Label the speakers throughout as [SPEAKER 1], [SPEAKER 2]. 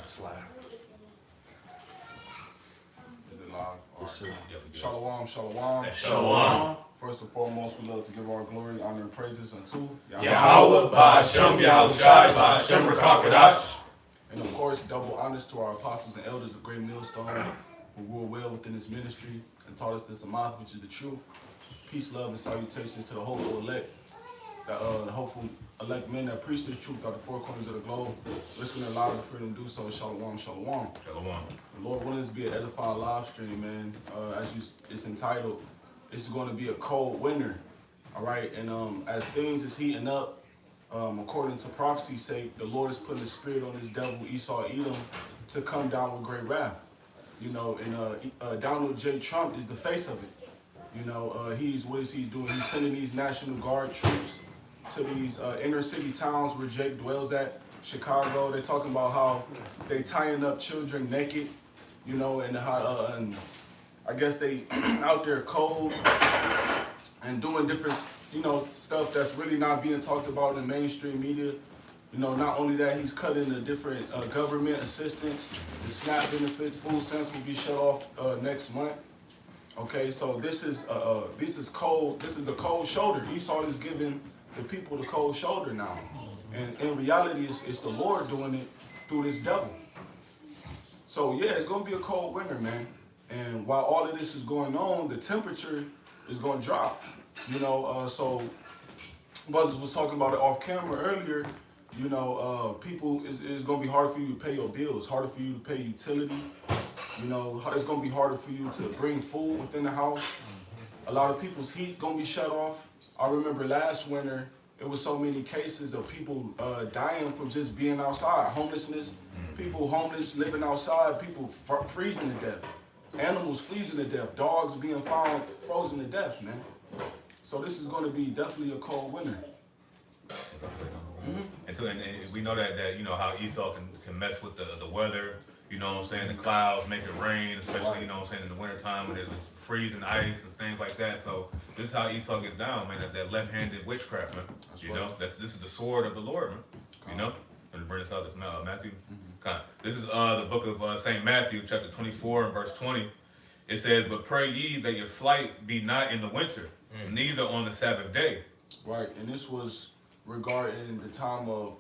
[SPEAKER 1] It's live.
[SPEAKER 2] Is it live?
[SPEAKER 1] Yes, sir.
[SPEAKER 2] Shalom, shalom.
[SPEAKER 3] Shalom.
[SPEAKER 2] First and foremost, we love to give our glory, honor, and praises unto
[SPEAKER 3] Yahweh, Ba'ashem, Yahushai, Ba'ashem, Rakakadash.
[SPEAKER 2] And of course, double honors to our apostles and elders of Great Millstone who rule well within this ministry and taught us this Amath, which is the truth. Peace, love, and salutations to the hopeful elect, the hopeful elect men that preach this truth out the four corners of the globe, risking their lives and freedom to do so. Shalom, shalom.
[SPEAKER 3] Shalom.
[SPEAKER 2] The Lord wanted this to be an edifying live stream, man. It's entitled, it's going to be a cold winter, all right? And as things is heating up, according to prophecy say, the Lord is putting the spirit on this devil, Esau, Edom, to come down with great wrath. You know, and Donald J. Trump is the face of it. You know, what is he doing? He's sending these National Guard troops to these inner city towns where Jake dwells at, Chicago. They're talking about how they tying up children naked, you know, and how, and I guess they out there cold and doing different, you know, stuff that's really not being talked about in the mainstream media. You know, not only that, he's cutting the different government assistance, the SNAP benefits, food stamps will be shut off next month. Okay, so this is cold. This is the cold shoulder. Esau is giving the people the cold shoulder now, and in reality, it's the Lord doing it through this devil. So yeah, it's gonna be a cold winter, man. And while all of this is going on, the temperature is gonna drop. You know, so brothers was talking about it off camera earlier. You know, people, it's gonna be harder for you to pay your bills, harder for you to pay utility. You know, it's gonna be harder for you to bring food within the house. A lot of people's heat's gonna be shut off. I remember last winter, it was so many cases of people dying from just being outside. Homelessness, people homeless, living outside, people freezing to death. Animals freezing to death, dogs being found frozen to death, man. So this is gonna be definitely a cold winter.
[SPEAKER 3] And we know that you know how Esau can mess with the weather, you know what I'm saying, the clouds make it rain, especially, you know what I'm saying, in the wintertime when there's freezing ice and things like that. So this is how Esau gets down, man, that left-handed witchcraft, man. That's you know, this is the sword of the Lord, man. You know? Let me bring this out, this Matthew. This is the book of St. Matthew, chapter 24 and verse 20. It says, "But pray ye that your flight be not in the winter, neither on the Sabbath day." Right,
[SPEAKER 2] and this was regarding the time of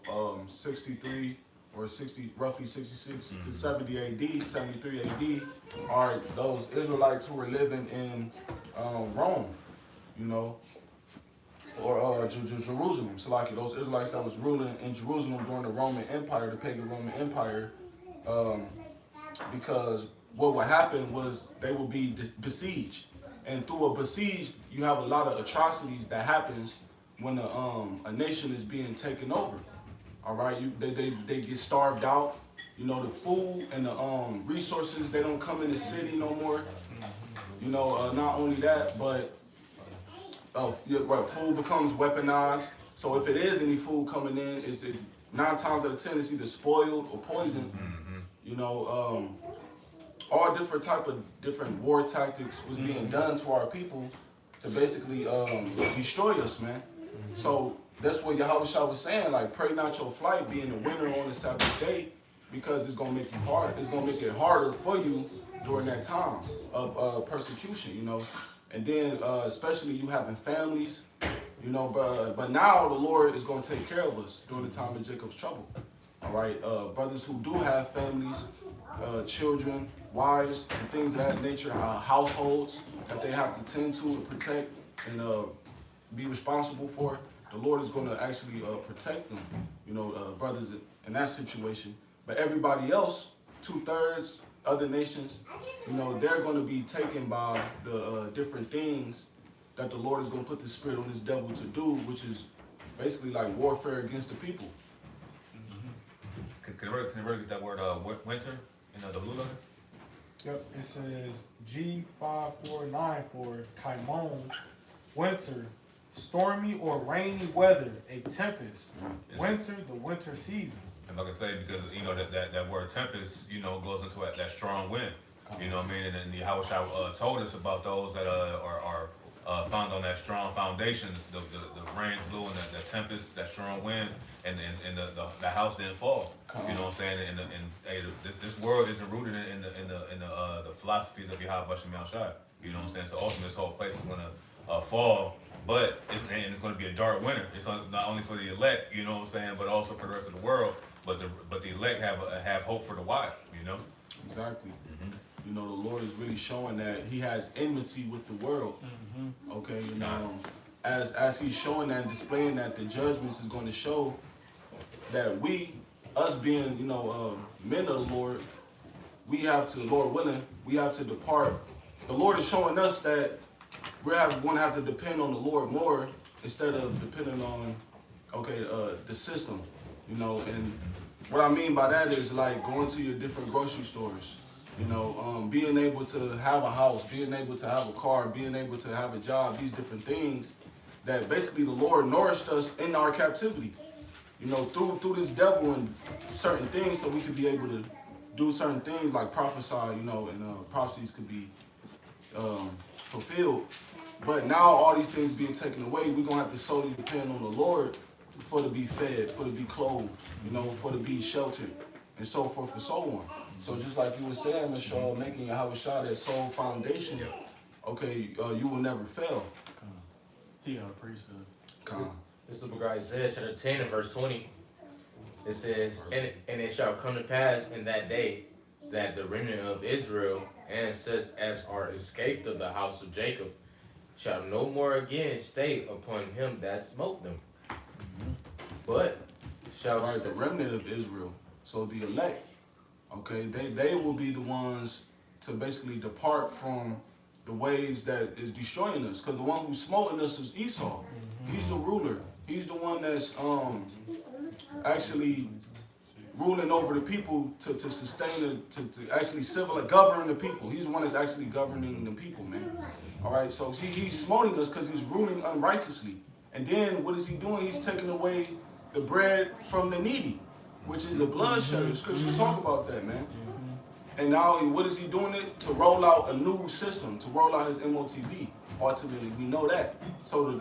[SPEAKER 2] 63 or 60, roughly 66 to 70 AD, 73 AD, are those Israelites who were living in Rome, you know, or Jerusalem. So like those Israelites that was ruling in Jerusalem during the Roman Empire, the pagan Roman Empire, because what would happen was they would be besieged. And through a besieged, you have a lot of atrocities that happens when a nation is being taken over. All right, they get starved out. You know, the food and the resources, they don't come in the city no more. You know, not only that, but food becomes weaponized. So if it is any food coming in, it's 9 times out of 10 it's either spoiled or poisoned. You know, all different war tactics was being done to our people to basically destroy us, man. So that's what Yahushua was saying, like, pray not your flight be in the winter on the Sabbath day, because it's gonna make you hard. It's gonna make it harder for you during that time of persecution, you know. And then especially you having families, you know. But now the Lord is gonna take care of us during the time of Jacob's trouble. All right, brothers who do have families, children, wives, and things of that nature, households that they have to tend to protect and be responsible for. The Lord is going to actually protect them, you know, brothers in that situation. But everybody else, 2/3, other nations, you know, they're going to be taken by the different things that the Lord is going to put the spirit on this devil to do, which is basically like warfare against the people.
[SPEAKER 3] Can you really get that word winter in the blue letter?
[SPEAKER 4] Yep, it says G5494 Kaimon, winter, stormy or rainy weather, a tempest. Winter, the winter season.
[SPEAKER 3] And like I say, because you know that word tempest, you know, goes into that strong wind. You know what I mean? And Yahushua told us about those that are found on that strong foundation. The rain blew and that tempest, that strong wind, and the house didn't fall. You know what I'm saying? And hey, this world isn't rooted in the philosophies of Yahweh Hashem Shai. You know what I'm saying? So ultimately, this whole place is gonna fall, but it's gonna be a dark winter. It's not only for the elect, you know what I'm saying, but also for the rest of the world. But the elect have hope for the wise. You know?
[SPEAKER 2] Exactly. You know, the Lord is really showing that He has enmity with the world. Okay, you know, as He's showing that and displaying that, the judgments is going to show that us being, you know, men of the Lord, we have to, Lord willing, we have to depart. The Lord is showing us that we're going to have to depend on the Lord more instead of depending on, the system, you know. And what I mean by that is like going to your different grocery stores. You know, being able to have a house, being able to have a car, being able to have a job, these different things that basically the Lord nourished us in our captivity. You know, through this devil and certain things, so we could be able to do certain things like prophesy, you know, and prophecies could be fulfilled. But now all these things being taken away, we're going to have to solely depend on the Lord for to be fed, for to be clothed, you know, for to be sheltered, and so forth and so on. So just like you were saying, Mr. Shaw, making Yahweh Shah that sole foundation, you will never fail.
[SPEAKER 4] He got a priesthood.
[SPEAKER 1] This is the book of Isaiah chapter 10 and verse 20. It says, and it shall come to pass in that day that the remnant of Israel and such as are escaped of the house of Jacob shall no more again stay upon him that smote them. But shall
[SPEAKER 2] The remnant of Israel, so the elect, they will be the ones to basically depart from the ways that is destroying us. Because the one who's smoting us is Esau. He's the ruler. He's the one that's actually ruling over the people to sustain to actually govern the people. He's the one that's actually governing the people, man. All right, so he's smoting us because he's ruling unrighteously. And then what is he doing? He's taking away the bread from the needy, which is the bloodshed. Scriptures talk about that, man. And now what is he doing it? To roll out a new system, to roll out his MOTB. Ultimately, we know that. So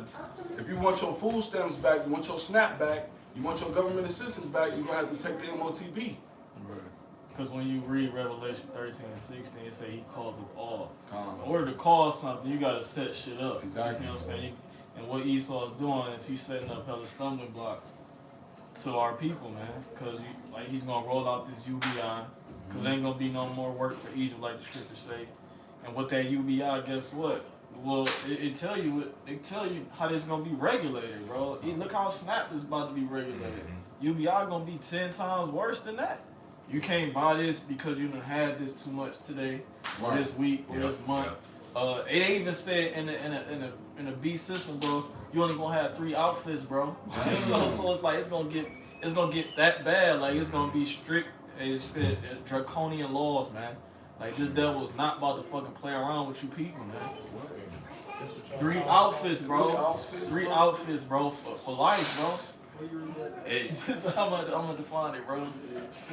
[SPEAKER 2] if you want your food stamps back, you want your SNAP back, you want your government assistance back, you're going to have to take the MOTB.
[SPEAKER 4] Because when you read Revelation 13 and 16, it say he calls it all.
[SPEAKER 2] Come.
[SPEAKER 4] In order to call something, you got to set shit up.
[SPEAKER 2] Exactly.
[SPEAKER 4] You see what I'm saying? And what Esau is doing is he's setting up hella stumbling blocks to our people, man. Because he's going to roll out this UBI. Because there ain't going to be no more work for Egypt, like the scriptures say. And with that UBI, guess what? Well, it tell you how this gonna be regulated, bro. Look how SNAP is about to be regulated. UBI gonna be 10 times worse than that. You can't buy this because you done had this too much today, or this week, or this month. It even said in the B system, bro, you only gonna have 3 outfits, bro. So it's like it's gonna get that bad. Like it's gonna be strict. It's draconian laws, man. Like this devil is not about to fucking play around with you people, man. 3 outfits, bro. 3 outfits, bro, for life, bro.
[SPEAKER 5] Hey,
[SPEAKER 4] I'm gonna define it, bro.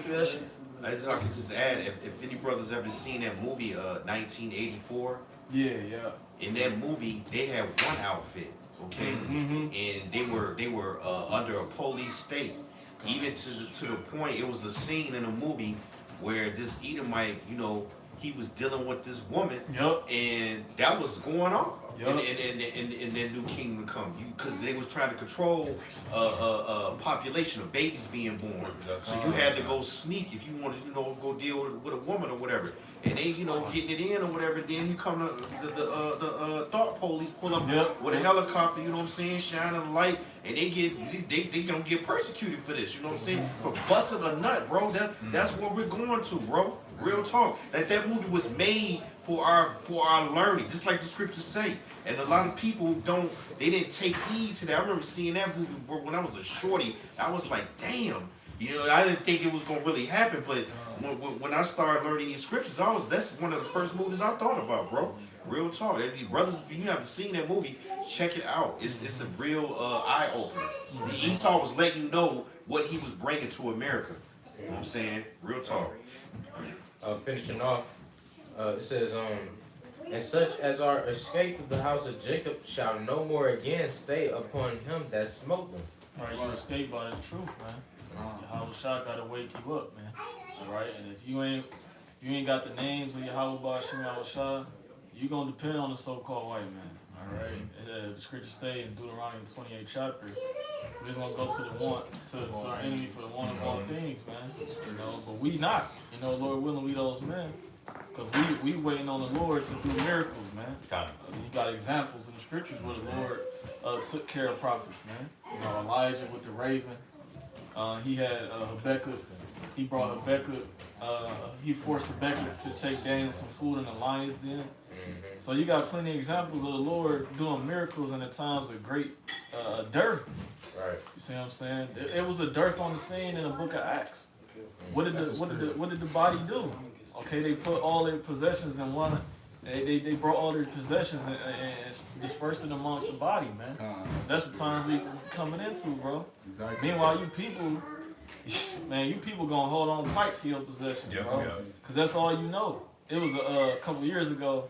[SPEAKER 4] That shit.
[SPEAKER 5] I can just add, if any brothers ever seen that movie, 1984.
[SPEAKER 4] Yeah.
[SPEAKER 5] In that movie, they had one outfit, okay, and they were under a police state. Even to the point, it was a scene in the movie where this Edomite, you know, he was dealing with this woman, and that was going on. And then New Kingdom come, because they was trying to control population of babies being born. So you had to go sneak if you wanted, go deal with a woman or whatever. And they, getting it in or whatever. Then you come the thought police pull up with a helicopter, you know what I'm saying, shining a light, and they gonna get persecuted for this, you know what I'm saying, for busting a nut, bro. That's what we're going to, bro. Real talk. That movie was made for our learning, just like the scriptures say. And a lot of people they didn't take heed to that. I remember seeing that movie when I was a shorty. I was like, damn, I didn't think it was gonna really happen, but when I started learning these scriptures, that's one of the first movies I thought about, bro. Real talk. Brothers, if you haven't seen that movie, check it out. It's a real eye opener. Esau was letting you know what he was bringing to America. You know what I'm saying? Real talk.
[SPEAKER 1] Finishing off, it says, and such as are escaped of the house of Jacob shall no more again stay upon him that smote them.
[SPEAKER 4] Right, you escape by the truth, man. Yahweh Shah gotta wake you up, man. Alright, and if you ain't got the names of Yahweh Bashim Yahweh Shah, you gonna depend on the so-called white man. Alright, the scriptures say in Deuteronomy 28 chapter, we're just gonna go to our enemy for the one of all things, man. You know, but we not. You know, Lord willing, we those men. Cause we waiting on the Lord to do miracles, man. You got examples in the scriptures where the Lord took care of prophets, man. You know, Elijah with the raven. He had Habakkuk. He brought Habakkuk. He forced Habakkuk to take Daniel some food in the lion's den. So you got plenty of examples of the Lord doing miracles in the times of great dearth.
[SPEAKER 1] Right.
[SPEAKER 4] You see what I'm saying? It was a dearth on the scene in the book of Acts. What did the body do? Okay, they put all their possessions in one. They brought all their possessions and dispersed it amongst the body, man. That's the time we coming into, bro.
[SPEAKER 2] Exactly.
[SPEAKER 4] Meanwhile, you people gonna hold on tight to your possessions, bro. Cause that's all you know. It was a couple years ago.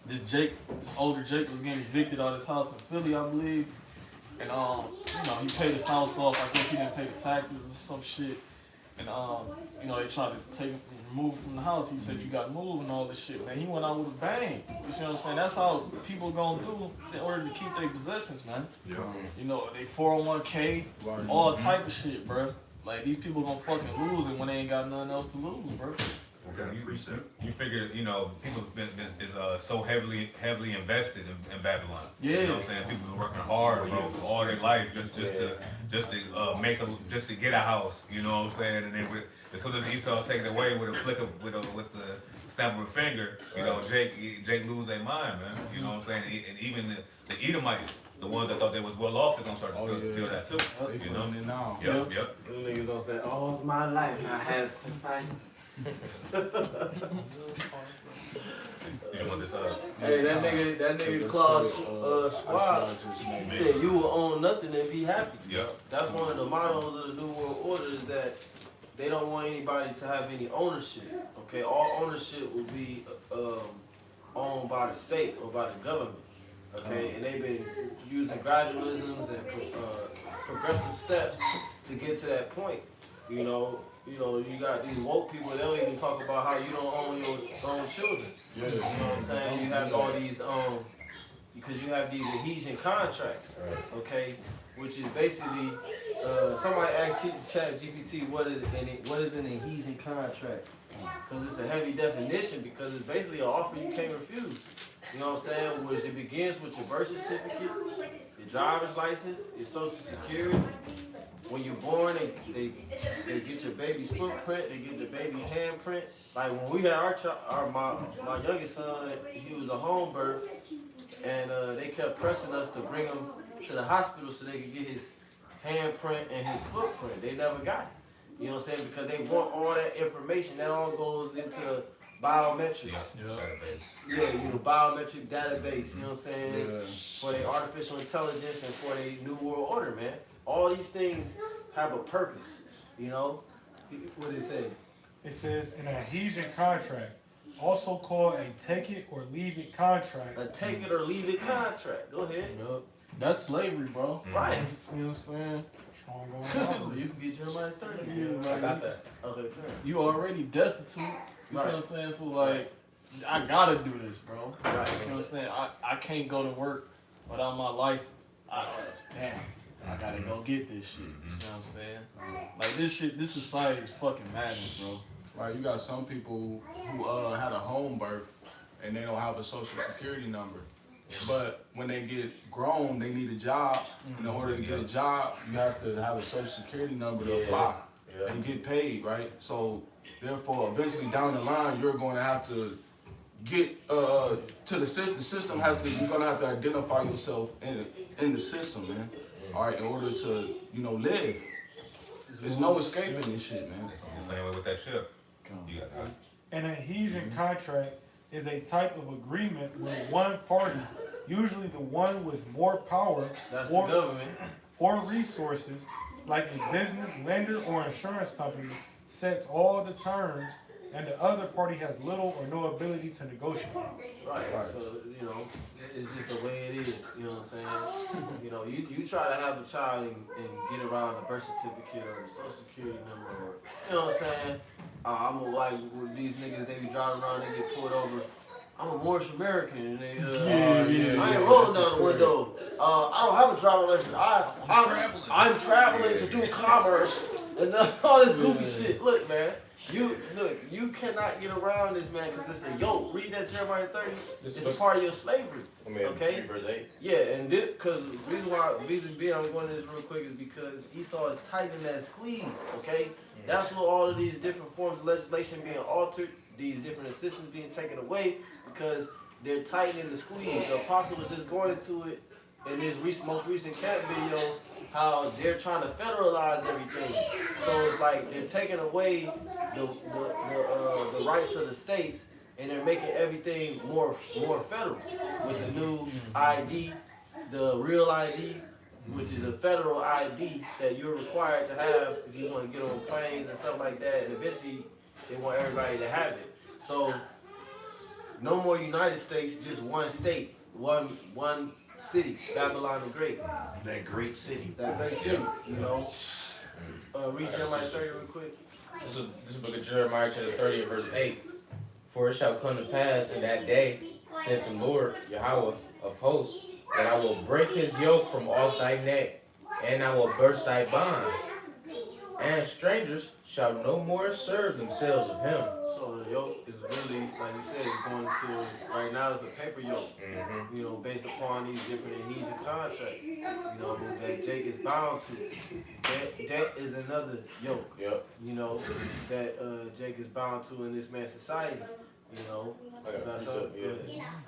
[SPEAKER 4] This older Jake was getting evicted out of his house in Philly, I believe. And you know, he paid his house off. I guess he didn't pay the taxes or some shit. And you know, they tried to remove him from the house. He said, "You got to move," and all this shit. Man, he went out with a bang. You see what I'm saying? That's how people gonna do in order to keep their possessions, man. Yeah. You know, they 401k, all type of shit, bro. Like, these people gonna fucking lose it when they ain't got nothing else to lose, bro.
[SPEAKER 3] Okay, you figure, you know, people is so heavily invested in Babylon.
[SPEAKER 4] Yeah.
[SPEAKER 3] You know what I'm saying? People been working hard, bro, for all their life just to get a house. You know what I'm saying? And then as soon as Esau take it away with a flick of with the snap of a finger, you know, Jake lose their mind, man. You know what I'm saying? And even the Edomites, the ones that thought they was well off, is gonna start to feel that too. You know?
[SPEAKER 2] Now.
[SPEAKER 3] Yep.
[SPEAKER 1] Them niggas gonna say, "Oh, it's my life. I has to fight."
[SPEAKER 3] You want this
[SPEAKER 6] Hey, that nigga Claus Schwab, he said you will own nothing and be happy.
[SPEAKER 3] Yep.
[SPEAKER 6] That's one of the mottos of the New World Order, is that they don't want anybody to have any ownership. Okay, all ownership will be owned by the state or by the government. Okay, and they've been using gradualisms and progressive steps to get to that point. You know, you got these woke people, they'll even talk about how you don't own your own children. Yeah. You know what I'm saying? You have all these, because you have these adhesion contracts, okay? Which is basically, somebody asked ChatGPT what is an adhesion contract? Because it's a heavy definition, because it's basically an offer you can't refuse. You know what I'm saying? Which it begins with your birth certificate, your driver's license, your social security. When you're born, they get your baby's footprint, they get the baby's handprint. Like when we had my youngest son, he was a home birth, and they kept pressing us to bring him to the hospital so they could get his handprint and his footprint. They never got it. You know what I'm saying? Because they want all that information. That all goes into biometrics. Yeah, biometric database, you know what I'm saying? For their artificial intelligence and for their New World Order, man. All these things have a purpose, you know? What did it say?
[SPEAKER 7] It says an adhesion contract, also called a take it or leave it contract.
[SPEAKER 6] A take it or leave it contract. Go ahead.
[SPEAKER 4] That's slavery, bro.
[SPEAKER 6] Right.
[SPEAKER 4] You see what I'm saying?
[SPEAKER 6] You can get Jeremiah 30.
[SPEAKER 1] I got that.
[SPEAKER 6] Okay, fair.
[SPEAKER 4] You already destitute. You see what I'm saying? So like, I gotta do this, bro. You see what I'm saying? I can't go to work without my license. Damn. I gotta go get this shit. You see what I'm saying? Like this society is fucking madness, bro.
[SPEAKER 2] Right, you got some people who had a home birth and they don't have a social security number. But when they get grown, they need a job. In order to get a job, you have to have a social security number to apply and get paid, right? So therefore, eventually down the line, you're going to have to get to the system. The system has to. You're going to have to identify yourself in the system, man. All right, in order to live. There's no escaping this shit, man.
[SPEAKER 3] The same way with that chip. You got
[SPEAKER 7] An adhesion contract is a type of agreement where one party, usually the one with more power
[SPEAKER 6] That's the government.
[SPEAKER 7] or resources, like a business, lender, or insurance company, sets all the terms and the other party has little or no ability to negotiate.
[SPEAKER 6] Right. So, you know, it's just the way it is. You know what I'm saying? You know, you try to have a child and get around the birth certificate or the social security number or, you know what I'm saying? I'm like, with these niggas, they be driving around, they get pulled over. I'm a Moorish American, and they, I ain't rolling down the window. I don't have a driver's license. I'm traveling to do commerce and all this goofy shit. Look, man, you cannot get around this, man, because it's a yoke. Read that Jeremiah 30. It's a part of your slavery. Okay?
[SPEAKER 1] Verse 8.
[SPEAKER 6] Yeah, and this, because reason being I'm going to this real quick is because Esau is tightening that squeeze. Okay, that's what all of these different forms of legislation being altered, these different assistance being taken away because they're tightening the squeeze. The apostle was just going into it in his most recent camp video, how they're trying to federalize everything. So it's like they're taking away the rights of the states and they're making everything more federal with the new ID, the real ID, which is a federal ID that you're required to have if you want to get on planes and stuff like that. And eventually, they want everybody to have it. So no more United States, just one state, one city, Babylon the Great.
[SPEAKER 5] That great city.
[SPEAKER 6] That great city, you know. Read Jeremiah 30 real quick.
[SPEAKER 1] This is the book of Jeremiah chapter 30 verse 8. For it shall come to pass in that day, saith the Lord, Yahweh of hosts, that I will break his yoke from off thy neck, and I will burst thy bonds. And strangers shall no more serve themselves of him.
[SPEAKER 6] So the yoke is really, like you said, it's going to, right now it's a paper yoke, you know, based upon these different adhesion contracts, you know, that Jake is bound to. That is another yoke,
[SPEAKER 1] Yep.
[SPEAKER 6] you know, that Jake is bound to in this man's society, you know.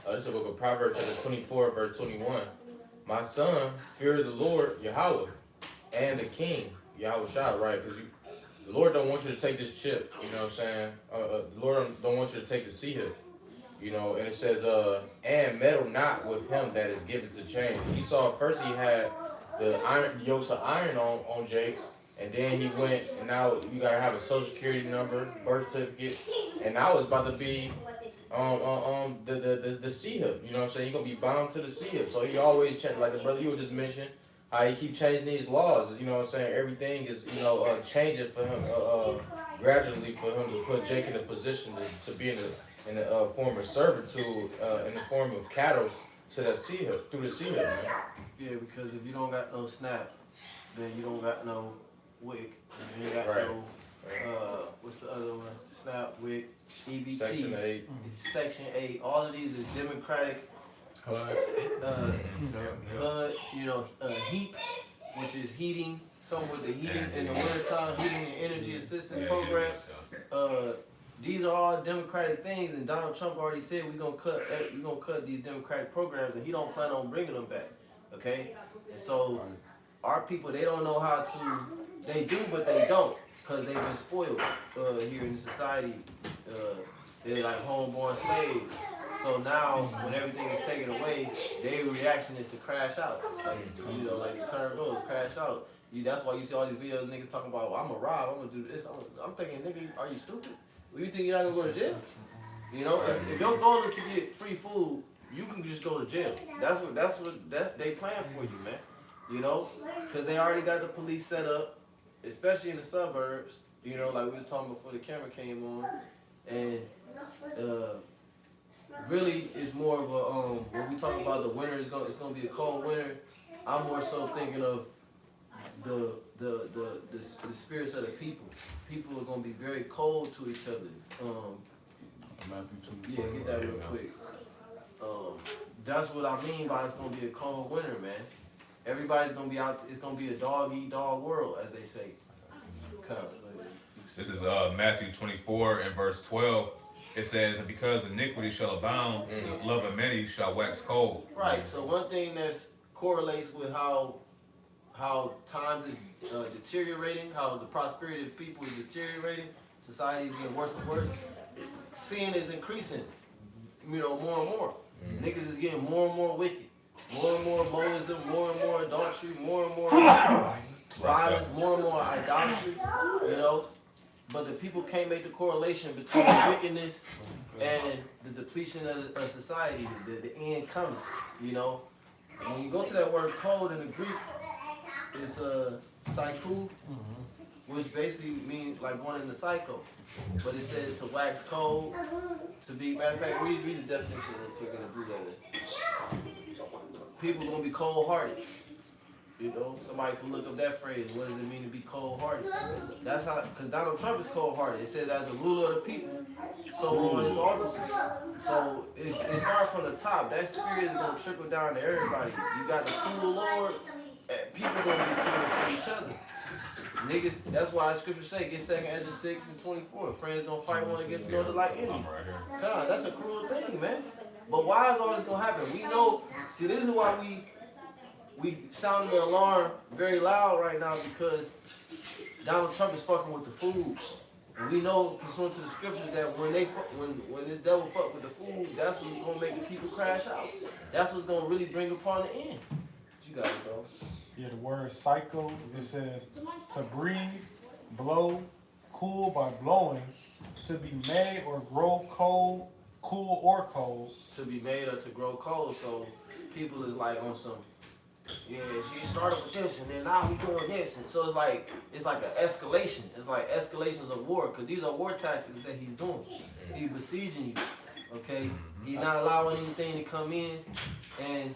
[SPEAKER 1] This is the book of Proverbs chapter 24 verse 21. My son, fear the Lord, Yahweh, and the king, Yahweh Shah, right? Because the Lord don't want you to take this chip, you know what I'm saying? The Lord don't want you to take the seed, you know, and it says, and meddle not with him that is given to change. First he had the yokes of iron on Jake, and then he went, and now you gotta have a social security number, birth certificate, and now it's about to be the C-hip, you know what I'm saying? You're gonna be bound to the C-hip. So he always check, like the brother you just mentioned, how he keep changing these laws, you know what I'm saying? Everything is, you know, changing for him, gradually for him to put Jake in a position to be in a form of servitude, in the form of cattle to the C-hip, through the C-hip, man.
[SPEAKER 6] Yeah, because if you don't got no SNAP, then you don't got no WIC, you ain't got
[SPEAKER 1] Right.
[SPEAKER 6] no, what's the other one? SNAP, WIC, EBT.
[SPEAKER 1] Section 8.
[SPEAKER 6] Section 8, all of these is Democratic, HUD, you know, HEAP, which is heating, some with the heating in the wintertime, heating and energy assistance program. These are all democratic things, and Donald Trump already said we're gonna cut these democratic programs, and he don't plan on bringing them back. Okay, and so our people, they don't know how to. They do, but they don't, cause they've been spoiled here in the society. They're like homeborn slaves. So now, when everything is taken away, their reaction is to crash out. Like, you know, like the term goes, crash out. That's why you see all these videos, niggas talking about, well, I'm gonna rob, I'm gonna do this. I'm thinking, nigga, are you stupid? Well, you think you're not gonna go to jail? You know, if your goal is to get free food, you can just go to jail. That's they plan for you, man. You know, because they already got the police set up, especially in the suburbs. You know, like we was talking before the camera came on, and really it's more of a when we talk about the winter, it's gonna be a cold winter. I'm more so thinking of the spirits of the people. People are gonna be very cold to each other. Yeah, get that real quick. That's what I mean by it's gonna be a cold winter, man. Everybody's gonna be out. It's gonna be a dog eat dog world, as they say.
[SPEAKER 3] This is Matthew 24 and verse 12. It says, and because iniquity shall abound, the love of many shall wax cold.
[SPEAKER 6] Right. So one thing that correlates with how times is deteriorating, how the prosperity of people is deteriorating, society is getting worse and worse. Sin is increasing, you know, more and more. Niggas is getting more and more wicked, more and more Moism, more and more adultery, more and more violence, more and more idolatry, you know. but the people can't make the correlation between the wickedness and the depletion of society, the end coming. You know, and when you go to that word cold in the Greek, it's psycho, which basically means like going in the cycle. But it says to wax cold, to be, matter of fact, read the definition real quick in the Blue Letter. People gonna be cold-hearted. You know, somebody can look up that phrase. What does it mean to be cold-hearted? That's how, because Donald Trump is cold-hearted. It says as the ruler of the people, so on his offices. So it starts from the top. That spirit is gonna trickle down to everybody. You got the cool Lord, and people gonna be cool to each other. Niggas, that's why the scripture say, get 2 Ezra 6 and 24. Friends don't fight one against another like enemies. God, that's a cruel thing, man. But why is all this gonna happen? We know, see, this is why we sound the alarm very loud right now, because Donald Trump is fucking with the food. And we know, pursuant to the scriptures, that when this devil fuck with the food, that's what's gonna make the people crash out. That's what's gonna really bring upon the end. What you got, bro?
[SPEAKER 7] Yeah, the word psycho, it says to breathe, blow, cool by blowing, to be made or grow cold, cool or cold.
[SPEAKER 6] To be made or to grow cold. So people is like on some, yeah, she started with this and then now we doing this. And so it's like an escalation. It's like escalations of war, because these are war tactics that he's doing. He's besieging you, okay? He's not allowing anything to come in, and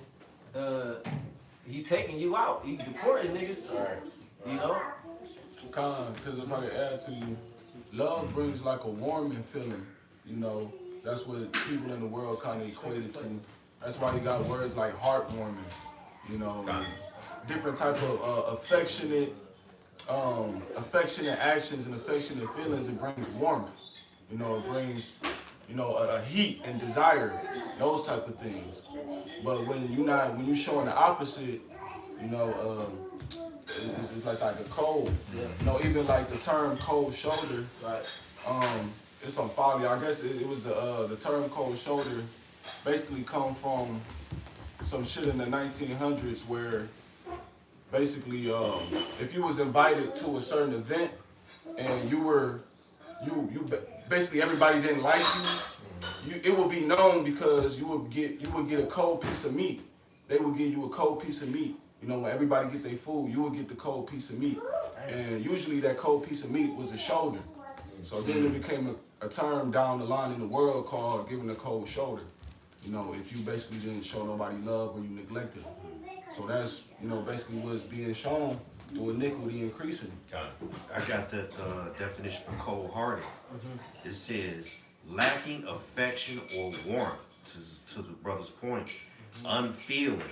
[SPEAKER 6] he taking you out. He deporting niggas too, you know?
[SPEAKER 2] Because if I could add to you, love brings like a warming feeling. You know, that's what people in the world kind of equate it to. That's why you got words like heartwarming. You know, different type of affectionate actions and affectionate feelings. It brings warmth. You know, it brings, you know, a heat and desire, those type of things. But when you showing the opposite, you know, it's like a cold.
[SPEAKER 6] Yeah.
[SPEAKER 2] You know, even like the term cold shoulder.
[SPEAKER 6] Right.
[SPEAKER 2] It's some folly. I guess it was the term cold shoulder basically come from some shit in the 1900s where basically if you was invited to a certain event and you basically everybody didn't like you, it would be known because you would get a cold piece of meat. They would give you a cold piece of meat. You know, when everybody get their food, you would get the cold piece of meat. And usually that cold piece of meat was the shoulder. So then it became a term down the line in the world called giving a cold shoulder. You know, if you basically didn't show nobody love or you neglected them. So that's, you know, basically what's being shown through iniquity increasing.
[SPEAKER 5] I got that definition for cold-hearted. It says lacking affection or warmth, to the brother's point, unfeeling.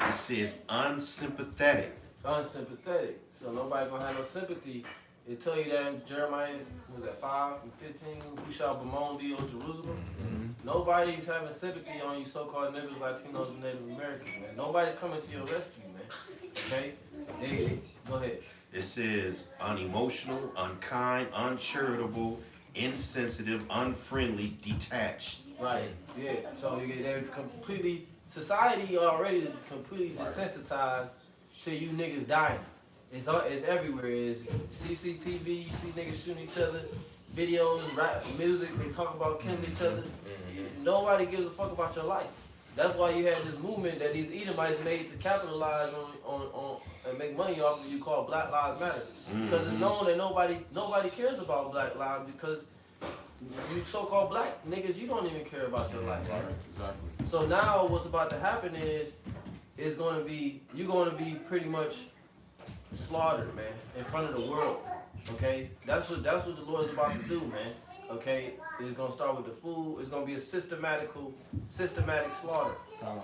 [SPEAKER 5] It says unsympathetic.
[SPEAKER 6] Unsympathetic. So nobody gonna have no sympathy. It tell you that in Jeremiah, was that 5:15? Who shall bemoan thee, O Jerusalem? Nobody's having sympathy on you so-called niggas, Latinos, and Native Americans, man. Nobody's coming to your rescue, man. Okay? Go ahead.
[SPEAKER 5] It says unemotional, unkind, uncharitable, insensitive, unfriendly, detached.
[SPEAKER 6] Right. Yeah. So they're completely, society already completely desensitized to you niggas dying. It's everywhere. It's CCTV. You see niggas shooting each other. Videos, rap, music. They talk about killing each other. Nobody gives a fuck about your life. That's why you had this movement that these Edomites made to capitalize on and make money off of you, called Black Lives Matter. Because it's known that nobody cares about Black lives, because you so-called black niggas, you don't even care about your life. Right?
[SPEAKER 2] Exactly.
[SPEAKER 6] So now what's about to happen is you're going to be pretty much slaughtered, man, in front of the world. Okay, that's what the Lord is about to do, man. Okay, it's gonna start with the food. It's gonna be a systematic slaughter.
[SPEAKER 3] Can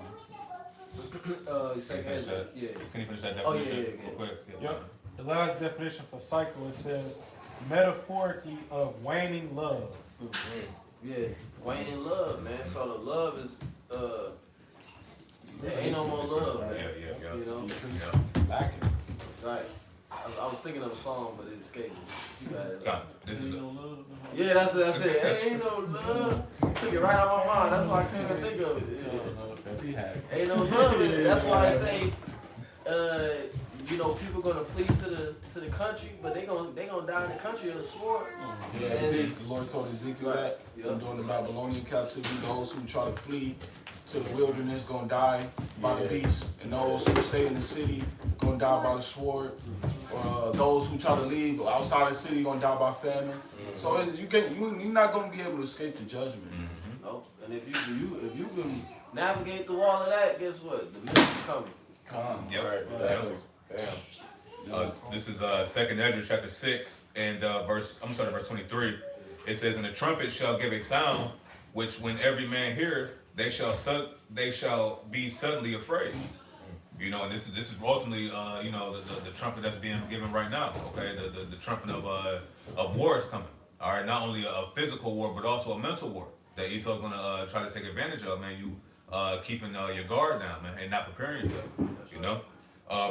[SPEAKER 3] you finish that definition?
[SPEAKER 6] Oh, yeah.
[SPEAKER 3] Real quick?
[SPEAKER 7] Yep. The last definition for cycle, it says metaphorically of waning love.
[SPEAKER 6] Yeah, waning love, man. So the love is there ain't no more love, man.
[SPEAKER 3] Yeah.
[SPEAKER 6] You know,
[SPEAKER 2] Lacking.
[SPEAKER 6] right. I was thinking of a song, but it escaped me. You got it.
[SPEAKER 3] God, this is
[SPEAKER 6] Yeah, that's it. Ain't no love. Took it right out of my mind. That's why I couldn't even think of it. Yeah.
[SPEAKER 2] Because he had it.
[SPEAKER 6] Ain't no love in it. That's why I say you know, people gonna flee to the country, but they gonna die in the country of the sword.
[SPEAKER 2] Yeah, Ezekiel, the Lord told Ezekiel that
[SPEAKER 6] Yep.
[SPEAKER 2] during the Babylonian captivity, those who try to flee to the wilderness gonna die by the beast, and those who stay in the city gonna die by the sword. Those who try to leave outside the city gonna die by famine. So you're not gonna be able to escape the judgment.
[SPEAKER 6] No, and if you can navigate through all of that, guess what? The milk's coming.
[SPEAKER 2] Come.
[SPEAKER 3] Yep.
[SPEAKER 1] Right, exactly. Damn.
[SPEAKER 3] This is 2nd Ezra chapter 6 and verse 23. It says, "And the trumpet shall give a sound, which when every man heareth, they shall be suddenly afraid." You know, and this is ultimately you know, the trumpet that's being given right now. Okay, the trumpet of war is coming. All right, not only a physical war but also a mental war that Esau's gonna try to take advantage of. Man, you keeping your guard down, man, and not preparing yourself. You know,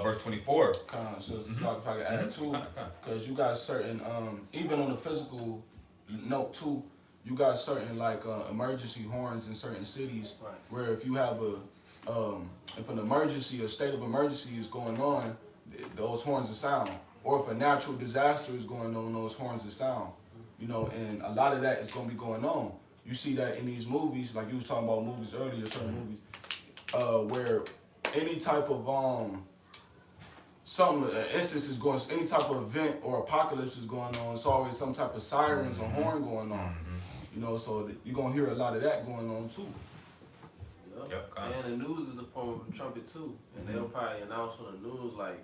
[SPEAKER 3] verse 24.
[SPEAKER 2] So if I can add too, because you got certain, even on the physical note too, you got certain like emergency horns in certain cities,
[SPEAKER 6] Right.
[SPEAKER 2] where if you have if an emergency, a state of emergency is going on, those horns will sound. Or if a natural disaster is going on, those horns will sound. You know, and a lot of that is going to be going on. You see that in these movies, like you was talking about movies earlier, certain movies, where any type of instance is going, any type of event or apocalypse is going on, it's always some type of sirens or horn going on. You know, so you're gonna hear a lot of that going on too.
[SPEAKER 3] Yep.
[SPEAKER 6] And the news is a form of a trumpet too, and they'll probably announce on the news like,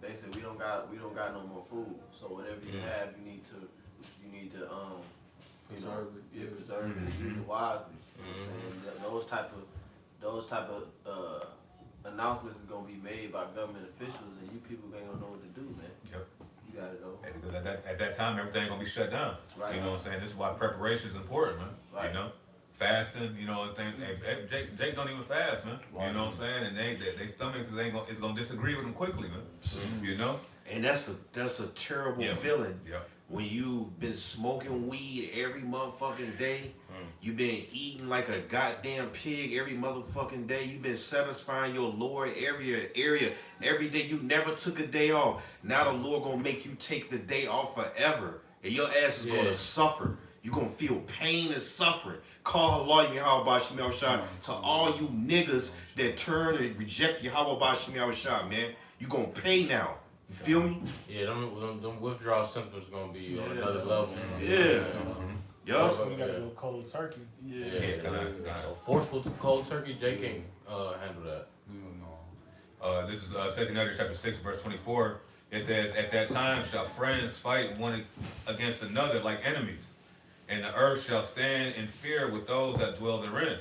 [SPEAKER 6] they say we don't got no more food, so whatever you have, you need to
[SPEAKER 2] Preserve it.
[SPEAKER 6] Yeah, preserve it, use it wisely. You know what I'm saying? Those type of announcements is gonna be made by government officials, and you people ain't gonna know what to do, man.
[SPEAKER 3] Yep.
[SPEAKER 6] You got it though.
[SPEAKER 3] Because at that time, everything gonna be shut down.
[SPEAKER 6] Right.
[SPEAKER 3] You know what I'm saying? This is why preparation is important, man.
[SPEAKER 6] Right.
[SPEAKER 3] You know, fasting. You know, and things. Hey, Jake don't even fast, man.
[SPEAKER 2] Right.
[SPEAKER 3] You know what I'm saying? And they stomachs is gonna disagree with them quickly, man. You know.
[SPEAKER 5] And that's a terrible
[SPEAKER 3] Yeah.
[SPEAKER 5] feeling.
[SPEAKER 3] Yeah.
[SPEAKER 5] When you've been smoking weed every motherfucking day, you've been eating like a goddamn pig every motherfucking day, you've been satisfying your lower area every day, you never took a day off. Now the Lord gonna make you take the day off forever, and your ass is gonna suffer. You're gonna feel pain and suffering. Call Allah Yahweh Shemel Shah to all you niggas that turn and reject Yahweh Shemel Shah, man. You gonna pay now. You feel me?
[SPEAKER 1] Yeah, them withdrawal symptoms gonna be on another level.
[SPEAKER 5] Yeah. Yup.
[SPEAKER 7] So we gotta go cold turkey.
[SPEAKER 3] Yeah.
[SPEAKER 1] A forceful cold turkey, Jay can't handle that.
[SPEAKER 2] You know.
[SPEAKER 3] This is 2nd Ezra chapter 6 verse 24. It says, "At that time shall friends fight one against another like enemies, and the earth shall stand in fear with those that dwell therein."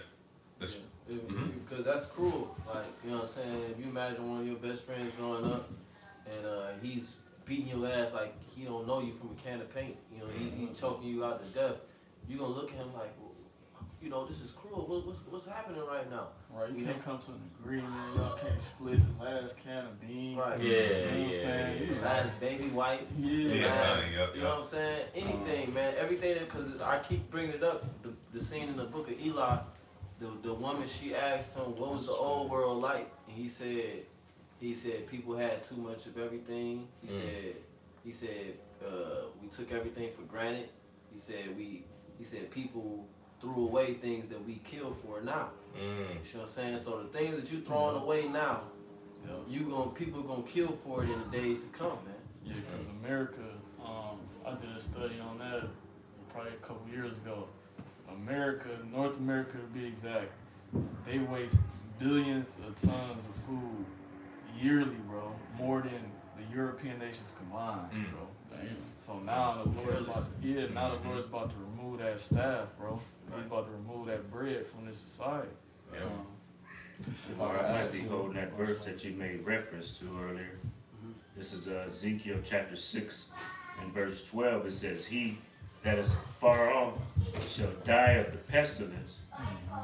[SPEAKER 6] Because that's cruel. Like, you know what I'm saying? If you imagine one of your best friends growing up, and he's beating your ass like he don't know you from a can of paint. You know, he's choking you out to death. You gonna look at him like, well, you know, this is cruel. What's happening right now?
[SPEAKER 4] Right, you
[SPEAKER 6] You
[SPEAKER 4] can't
[SPEAKER 6] know?
[SPEAKER 4] come to an agreement. Y'all can't split the last can of beans.
[SPEAKER 6] Right.
[SPEAKER 4] You know what I'm saying?
[SPEAKER 6] Last baby wipe.
[SPEAKER 4] Yeah.
[SPEAKER 6] Last,
[SPEAKER 3] Yep.
[SPEAKER 6] you know what I'm saying? Anything, man. Everything. Because I keep bringing it up. The scene in the book of Eli, the woman, she asked him, what was the old world like? And he said people had too much of everything. He said we took everything for granted. He said people threw away things that we kill for now. You know what I'm saying? So the things that you throwing away now, people gonna kill for it in the days to come, man.
[SPEAKER 4] Yeah, because America, I did a study on that probably a couple years ago. North America to be exact, they waste billions of tons of food yearly, bro, more than the European nations combined, bro. So now the Lord's about to remove that staff, bro. He's about to remove that bread from this society.
[SPEAKER 8] Or I might be holding that verse that you made reference to earlier. This is Ezekiel chapter 6 and verse 12. It says, "He that is far off shall die of the pestilence,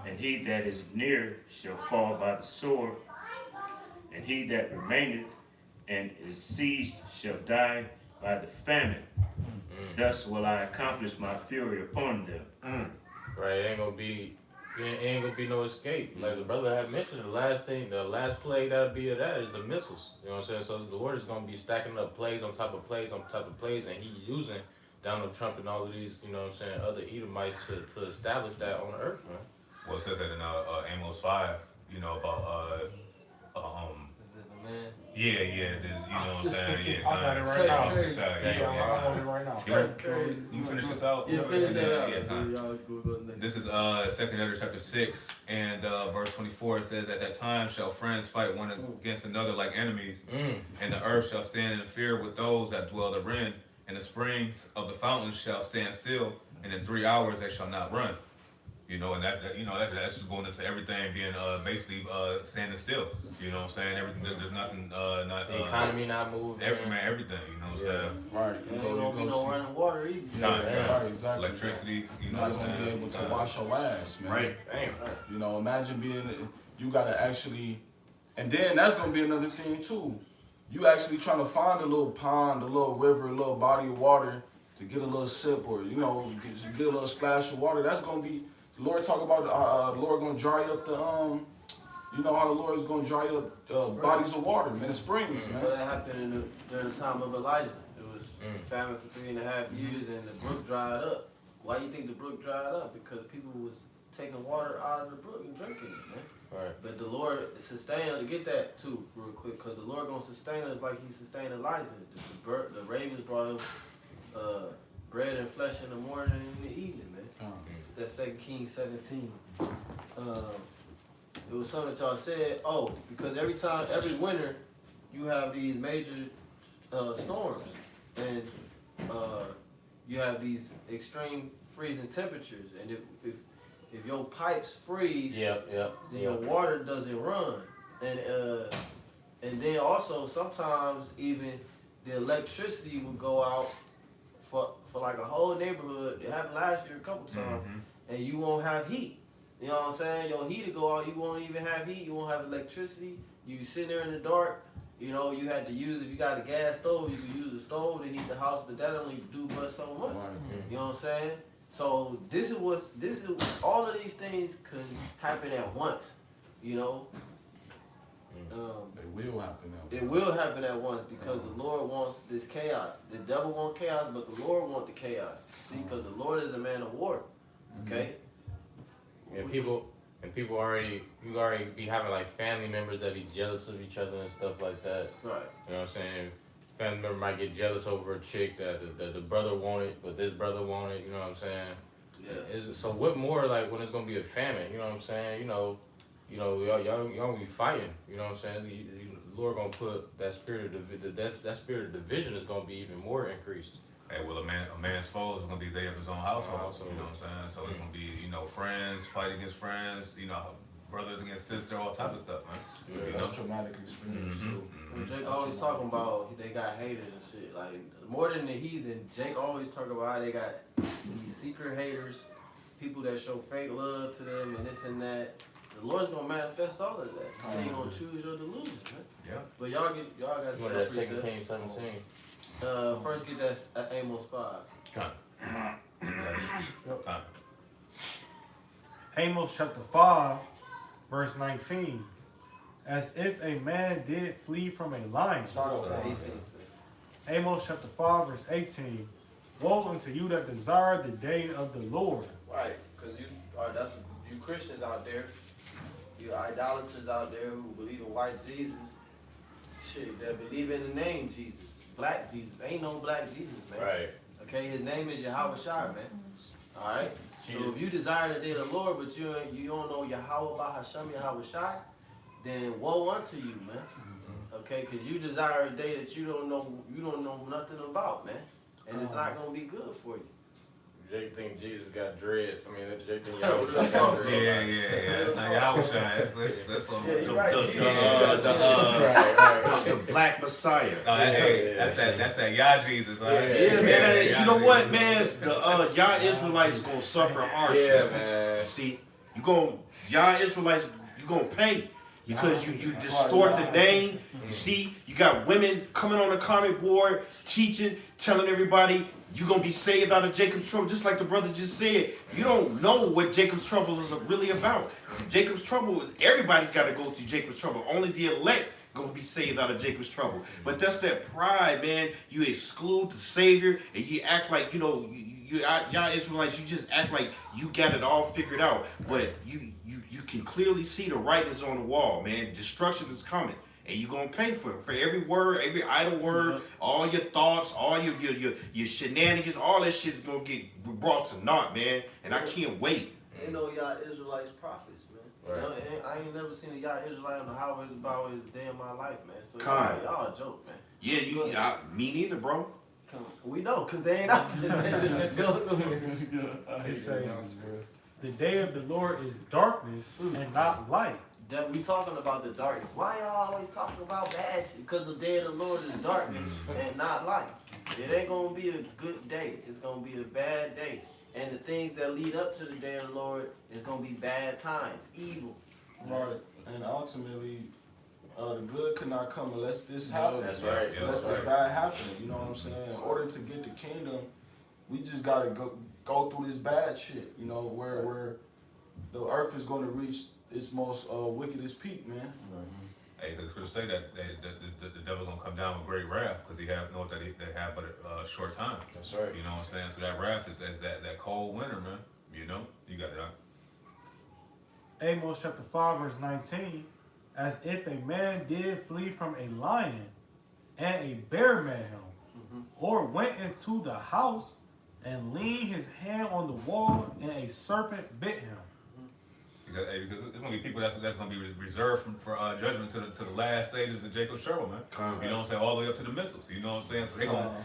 [SPEAKER 8] and he that is near shall fall by the sword, and he that remaineth and is sieged shall die by the famine. Thus will I accomplish my fury upon them."
[SPEAKER 1] Right, it ain't gonna be It ain't gonna be no escape. Like the brother had mentioned, the last plague that'll be of that is the missiles. You know what I'm saying? So the Lord is gonna be stacking up plagues on top of plagues on top of plagues, and He's using Donald Trump and all of these, you know what I'm saying, other Edomites to establish that on the earth, man.
[SPEAKER 3] Well, it says that in Amos 5, you know, about
[SPEAKER 6] Is it a man?
[SPEAKER 3] yeah, you know what I'm saying? Yeah,
[SPEAKER 7] I got it right
[SPEAKER 6] That's
[SPEAKER 7] now.
[SPEAKER 6] crazy.
[SPEAKER 7] Yeah, I'm on it right now.
[SPEAKER 3] Yeah.
[SPEAKER 6] That's crazy.
[SPEAKER 3] You finish this out?
[SPEAKER 6] Yeah, finish that out.
[SPEAKER 3] Yeah, time.
[SPEAKER 6] Y'all go next.
[SPEAKER 3] This is 2 Ezra chapter 6 and verse 24. It says, at that time shall friends fight one against another like enemies, and the earth shall stand in fear with those that dwell therein, and the springs of the fountains shall stand still, and in 3 hours they shall not run. You know, and that you know, that's just going into everything being basically standing still. You know what I'm saying? Everything, there's nothing, not
[SPEAKER 1] The economy not moving.
[SPEAKER 3] everything. You know what I'm saying?
[SPEAKER 2] Right.
[SPEAKER 6] Ain't gonna be no running water either.
[SPEAKER 3] Yeah.
[SPEAKER 2] Right, exactly.
[SPEAKER 3] Electricity, you know
[SPEAKER 2] You're
[SPEAKER 3] what
[SPEAKER 2] not
[SPEAKER 3] I'm
[SPEAKER 2] gonna be
[SPEAKER 3] saying?
[SPEAKER 2] able to wash your ass, man.
[SPEAKER 5] Right.
[SPEAKER 1] Damn.
[SPEAKER 2] You know, imagine you gotta actually, and then that's gonna be another thing too. You actually trying to find a little pond, a little river, a little body of water to get a little sip, or you know, get a little splash of water. That's gonna be the Lord talk about. The Lord gonna dry up the You know how the Lord is gonna dry up bodies of water, man, the springs, man.
[SPEAKER 6] Well, that happened during the time of Elijah. It was famine for 3.5 years, and the brook dried up. Why do you think the brook dried up? Because people was taking water out of the brook and drinking it, man.
[SPEAKER 1] Right.
[SPEAKER 6] But the Lord sustained us. Get that too, real quick, because the Lord gonna sustain us like He sustained Elijah. The ravens brought him bread and flesh in the morning and in the evening, man. That's 2 Kings 17. It was something that y'all said. Oh, because every winter, you have these major storms, and you have these extreme freezing temperatures, and if your pipes freeze,
[SPEAKER 1] Yep.
[SPEAKER 6] then your water doesn't run, and then also sometimes even the electricity will go out for like a whole neighborhood. It happened last year a couple times, and you won't have heat. You know what I'm saying? Your heat will go out. You won't even have heat. You won't have electricity. You sit there in the dark. You know, you had to use, if you got a gas stove, you could use a stove to heat the house, but that only do but so much. You know what I'm saying? So this is all of these things could happen at once. You know,
[SPEAKER 2] It will happen now.
[SPEAKER 6] it will happen at once because the Lord wants this chaos. The devil wants chaos, but the Lord wants the chaos. See, because the Lord is a man of war. Okay.
[SPEAKER 1] And people already be having like family members that be jealous of each other and stuff like that.
[SPEAKER 6] Right.
[SPEAKER 1] You know what I'm saying? Family member might get jealous over a chick that the brother wanted, but this brother wanted. You know what I'm saying?
[SPEAKER 6] Yeah.
[SPEAKER 1] So what more like when it's gonna be a famine? You know what I'm saying? You know, y'all gonna be fighting. You know what I'm saying? The Lord gonna put that spirit of that spirit of division is gonna be even more increased.
[SPEAKER 3] Hey, well, a man's foe is gonna be they of his own household. You know what I'm saying? So it's gonna be, you know, friends fight against friends, you know, brothers against sister, all type of stuff, man.
[SPEAKER 2] Yeah,
[SPEAKER 3] You know?
[SPEAKER 2] that's a traumatic experience too.
[SPEAKER 6] When Jake always talking about they got haters and shit. Like more than the heathen, Jake always talk about how they got these secret haters, people that show fake love to them and this and that. The Lord's gonna manifest all of that. So you gonna choose your delusion, man.
[SPEAKER 3] Yeah.
[SPEAKER 6] But y'all got
[SPEAKER 1] You want that 2 Kings 17?
[SPEAKER 6] First get that Amos 5.
[SPEAKER 7] Amos chapter 5, verse 19. As if a man did flee from a lion.
[SPEAKER 2] Start over.
[SPEAKER 6] 18.
[SPEAKER 7] Amos chapter 5, verse 18. Woe unto you that desire the day of the Lord.
[SPEAKER 6] Right, because you Christians out there, you idolaters out there who believe in white Jesus, shit, that believe in the name Jesus, black Jesus. Ain't no black Jesus, man.
[SPEAKER 1] Right.
[SPEAKER 6] Okay, his name is Yahweh Shai, man. All right. So if you desire the day of the Lord, but you don't know Yahweh Bahasham Yahweh Shai, then woe unto you, man. Okay, because you desire a day that you don't know nothing about, man, and it's not gonna be good for you.
[SPEAKER 1] Jake think Jesus got dreads. I mean, Jake think y'all got dreads.
[SPEAKER 3] Yeah. Now y'all was shy. That's on.
[SPEAKER 6] Yeah, you're right.
[SPEAKER 5] The Black Messiah.
[SPEAKER 3] Hey, that's that Yah Jesus. All right?
[SPEAKER 6] Yeah,
[SPEAKER 5] man.
[SPEAKER 3] Yah
[SPEAKER 5] You know what,
[SPEAKER 3] Jesus.
[SPEAKER 5] man? The Yah Israelites gonna suffer harshly.
[SPEAKER 1] Yeah, man.
[SPEAKER 5] See, Yah Israelites, you gonna pay because you distort the name. You see, you got women coming on the comment board teaching, telling everybody you're gonna be saved out of Jacob's trouble, just like the brother just said. You don't know what Jacob's trouble is really about. Jacob's trouble is everybody's got to go through Jacob's trouble. Only the elect gonna be saved out of Jacob's trouble. But that's that pride, man. You exclude the Savior and you act like, you know, y'all Israelites, you just act like you got it all figured out. But you can clearly see the writings on the wall, man. Destruction is coming. And you're gonna pay for it. For every word, every idle word, all your thoughts, all your shenanigans, all that shit's gonna get brought to naught, man. And I can't wait.
[SPEAKER 6] Ain't no y'all Israelites prophets, man.
[SPEAKER 1] Right.
[SPEAKER 6] You know, I ain't never seen a y'all Israelite on the highways of byways a day in my life, man. So
[SPEAKER 5] Con.
[SPEAKER 6] y'all a joke, man.
[SPEAKER 5] Yeah, me neither, bro.
[SPEAKER 6] We know, cause they ain't out there.
[SPEAKER 7] It says, the day of the Lord is darkness and not light.
[SPEAKER 6] That we talking about the darkness. Why y'all always talking about bad shit? Because the day of the Lord is darkness and not light. It ain't gonna be a good day. It's gonna be a bad day. And the things that lead up to the day of the Lord is gonna be bad times, evil.
[SPEAKER 2] Right. And ultimately, the good cannot come unless this happens.
[SPEAKER 1] That's right.
[SPEAKER 2] Unless
[SPEAKER 1] That's
[SPEAKER 2] the
[SPEAKER 1] right.
[SPEAKER 2] bad happen. You know what I'm saying? In order to get the kingdom, we just gotta go through this bad shit. You know, where the earth is gonna reach its most wickedest peak, man.
[SPEAKER 3] Hey, the scripture say that the devil's gonna come down with great wrath because he have know that they have but a short time.
[SPEAKER 1] That's right.
[SPEAKER 3] You know what I'm saying? So that wrath is that cold winter, man. You know, you got it.
[SPEAKER 7] Amos chapter 5 verse 19, as if a man did flee from a lion and a bear met him, or went into the house and leaned his hand on the wall and a serpent bit him.
[SPEAKER 3] Because it's gonna be people that's gonna be reserved for judgment to the last stages of Jacob's trouble, man. You know what I'm saying? All the way up to the missiles. You know what I'm saying? So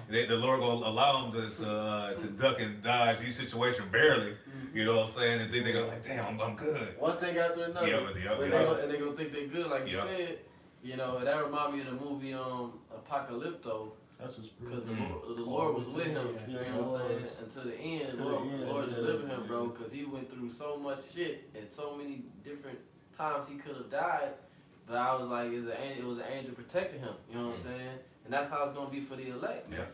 [SPEAKER 3] the Lord gonna allow them to duck and dodge each situation barely. You know what I'm saying? And then they go like, damn, I'm good.
[SPEAKER 6] One thing after another.
[SPEAKER 3] Yeah.
[SPEAKER 6] And they gonna think they good, like you said. You know, that remind me of the movie Apocalypto.
[SPEAKER 2] That's his
[SPEAKER 6] Because the Lord was with him, you know what I'm saying? Until the end, the Lord delivered him, bro, because he went through so much shit and so many different times he could have died. But I was like, it was an angel protecting him, you know what I'm saying? And that's how it's going to be for the elect,
[SPEAKER 3] Yeah.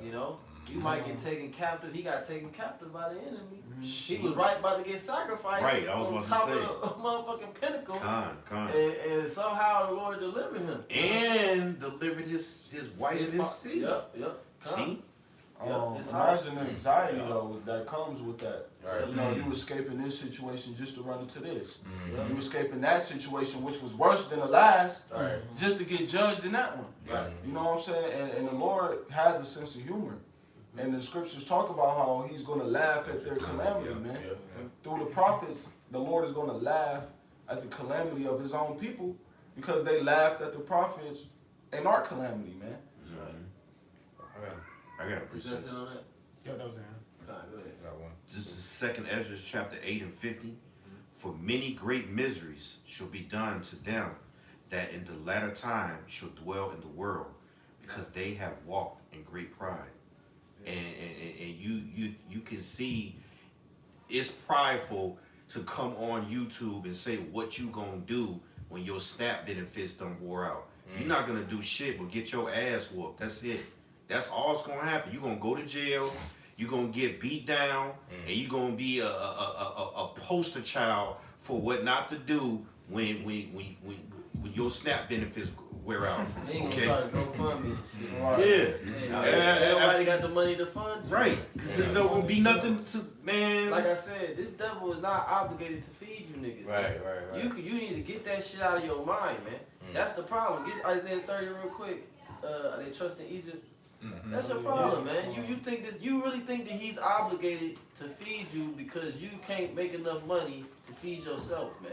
[SPEAKER 6] you know? You might get taken captive. He got taken captive by the enemy. He was right about to get sacrificed
[SPEAKER 5] Right, I was
[SPEAKER 6] on
[SPEAKER 5] about to
[SPEAKER 6] top
[SPEAKER 5] say.
[SPEAKER 6] of the motherfucking pinnacle.
[SPEAKER 5] Con.
[SPEAKER 6] And somehow the Lord delivered him.
[SPEAKER 5] And delivered his wife and his seed.
[SPEAKER 6] Yep.
[SPEAKER 5] See?
[SPEAKER 6] It's hard.
[SPEAKER 2] Imagine the anxiety though that comes with that.
[SPEAKER 1] Right.
[SPEAKER 2] You know, you escaping this situation just to run into this.
[SPEAKER 1] Mhm.
[SPEAKER 2] You escaping that situation, which was worse than the last,
[SPEAKER 1] Right.
[SPEAKER 2] just to get judged in that one.
[SPEAKER 1] Right.
[SPEAKER 2] You know what I'm saying? And the Lord has a sense of humor. And the scriptures talk about how he's going to laugh at their calamity, man.
[SPEAKER 1] Yeah.
[SPEAKER 2] Through the prophets, the Lord is going to laugh at the calamity of his own people because they laughed at the prophets in our calamity, man.
[SPEAKER 5] I got a
[SPEAKER 6] Present
[SPEAKER 5] percent.
[SPEAKER 6] it on that.
[SPEAKER 7] Yeah, that was it.
[SPEAKER 6] All right, go ahead.
[SPEAKER 1] Got one.
[SPEAKER 5] This is 2nd Ezra chapter 8 and 50. For many great miseries shall be done to them that in the latter time shall dwell in the world, because they have walked in great pride. And you can see it's prideful to come on YouTube and say what you gonna do when your snap benefits done wore out. You're not gonna do shit but get your ass whooped. That's it. That's all that's gonna happen. You're gonna go to jail. You're gonna get beat down, and you're gonna be a poster child for what not to do when your SNAP benefits wear out.
[SPEAKER 6] They ain't
[SPEAKER 5] Okay.
[SPEAKER 6] gonna start GoFundMe and shit.
[SPEAKER 5] Yeah.
[SPEAKER 6] Everybody got the money to fund you.
[SPEAKER 5] Right. Because there's not gonna be nothing to, man.
[SPEAKER 6] Like I said, this devil is not obligated to feed you niggas.
[SPEAKER 1] Right.
[SPEAKER 6] You need to get that shit out of your mind, man. That's the problem. Get Isaiah 30 real quick. Are they trusting Egypt? That's your problem, man. You think this? You really think that he's obligated to feed you because you can't make enough money to feed yourself, man?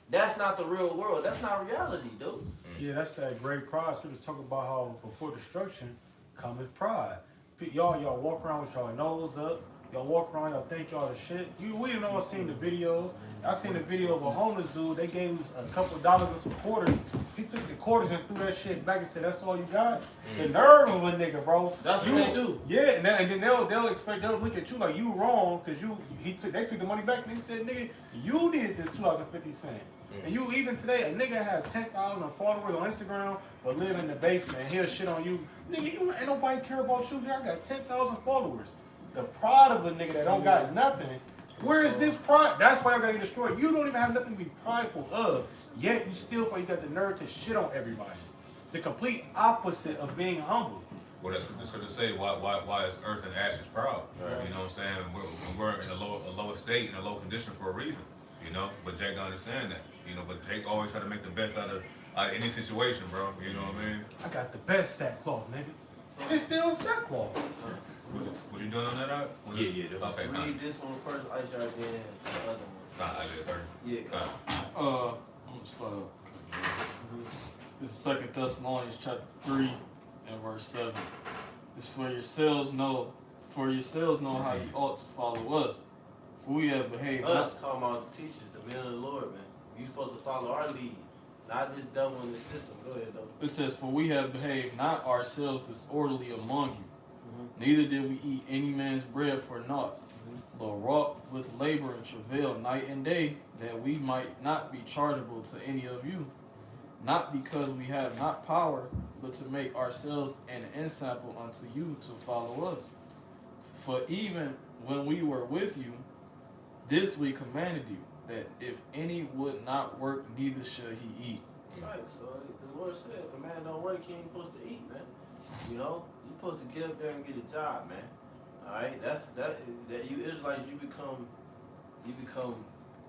[SPEAKER 6] That's not the real world. That's not reality, dude.
[SPEAKER 7] Yeah, that's that great pride. Scriptures talk about how before destruction cometh pride. Y'all walk around with y'all nose up. Y'all walk around, y'all think y'all the shit. We didn't all seen the videos. I seen the video of a homeless dude. They gave him a couple dollars and some quarters. He took the quarters and threw that shit back and said, "That's all you got." The nerve of a nigga, bro.
[SPEAKER 6] That's what they do.
[SPEAKER 7] Yeah, and then they'll look at you like you wrong because they took the money back and they said, "Nigga, you needed this 250 cents." And you even today, a nigga have 10,000 followers on Instagram but live in the basement and he'll shit on you. Nigga, ain't nobody care about you. Nigga, I got 10,000 followers. the pride of a nigga that don't got nothing. Where is this pride? That's why y'all gotta get destroyed. You don't even have nothing to be prideful of. Yet you still feel you got the nerve to shit on everybody. The complete opposite of being humble.
[SPEAKER 3] Well, that's what to say. Why is earth and ashes proud? You know what I'm saying? We're in a lower state, in a low condition for a reason. You know, but Jake understand that. You know, but Jake always try to make the best out of any situation, bro. You know what I mean?
[SPEAKER 7] I got the best sackcloth, nigga. It's still sackcloth.
[SPEAKER 3] What you doing on that out?
[SPEAKER 5] Yeah.
[SPEAKER 3] Okay,
[SPEAKER 6] Read this one first, Ice Yard, then the other one.
[SPEAKER 3] I did 30.
[SPEAKER 6] Yeah,
[SPEAKER 3] Nah.
[SPEAKER 4] I'm gonna start up. This is 2 Thessalonians chapter 3 and verse 7. It's for yourselves know how you ought to follow us. For we have behaved
[SPEAKER 6] us talking about the teachers, the men of the Lord, man. You supposed to follow our lead, not this devil in the system. Go ahead, though.
[SPEAKER 4] It says, for we have behaved not ourselves disorderly among you, neither did we eat any man's bread for naught, but wrought with labor and travail night and day, that we might not be chargeable to any of you, not because we have not power, but to make ourselves an ensample unto you to follow us. For even when we were with you, this we commanded you, that if any would not work, neither should he eat.
[SPEAKER 6] Right, so the Lord said, if a man don't work, he ain't supposed to eat, man. You know, you supposed to get up there and get a job, man. All right, that you Israelites, you become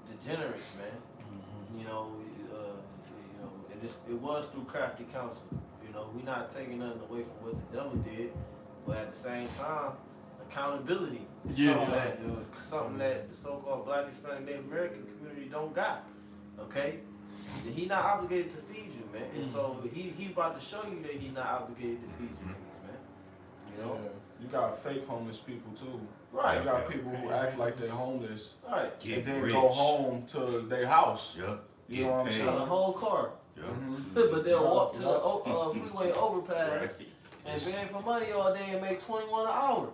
[SPEAKER 6] degenerates, man. You know, and it was through crafty counsel. You know, we're not taking nothing away from what the devil did, but at the same time, accountability is something that the so-called Black, Hispanic, Native American community don't got. Okay, he not obligated to feed you, man, and so he about to show you that he not obligated to feed you niggas, man. You know,
[SPEAKER 2] You got fake homeless people too.
[SPEAKER 6] right?
[SPEAKER 2] You got people who act like they're homeless
[SPEAKER 6] Right.
[SPEAKER 2] and then go home to their house.
[SPEAKER 5] Yep.
[SPEAKER 2] You know what I'm
[SPEAKER 5] Get
[SPEAKER 2] saying?
[SPEAKER 6] On a whole car,
[SPEAKER 5] Yep.
[SPEAKER 6] but they'll walk to the freeway overpass
[SPEAKER 5] Right.
[SPEAKER 6] and beg for money all day and make $21 an hour.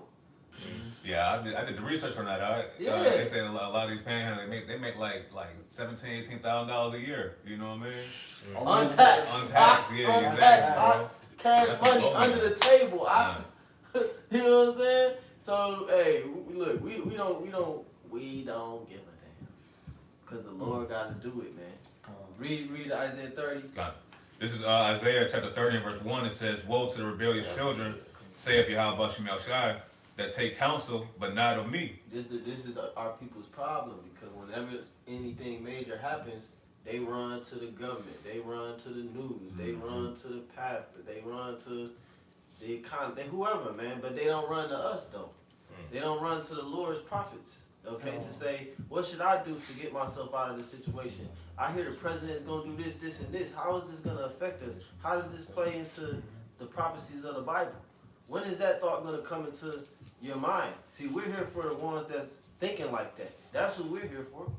[SPEAKER 3] Yeah, I did the research on that.
[SPEAKER 6] Yeah.
[SPEAKER 3] They said a lot of these panhandlers they make like $17,000, $18,000 a year. You know what I mean?
[SPEAKER 6] Untaxed.
[SPEAKER 3] Untaxed, yeah,
[SPEAKER 6] Untaxed.
[SPEAKER 3] exactly, bro.
[SPEAKER 6] Cash
[SPEAKER 3] That's
[SPEAKER 6] money
[SPEAKER 3] a
[SPEAKER 6] under the table. You know what I'm saying? So hey, look, we don't give a damn, cause the Lord got to do it, man. Read Isaiah 30.
[SPEAKER 3] Got it. This is Isaiah chapter 30 and verse 1. It says, "Woe to the rebellious children, saith Yahweh Shemel Shai, that take counsel, but not of me."
[SPEAKER 6] This is our people's problem, because whenever anything major happens, they run to the government, they run to the news, they run to the pastor, they run to the economy, whoever, man. But they don't run to us though. They don't run to the Lord's prophets, okay, to say, what should I do to get myself out of this situation? I hear the president is going to do this, this, and this. How is this going to affect us? How does this play into the prophecies of the Bible? When is that thought going to come into your mind? See, we're here for the ones that's thinking like that. That's what we're here for.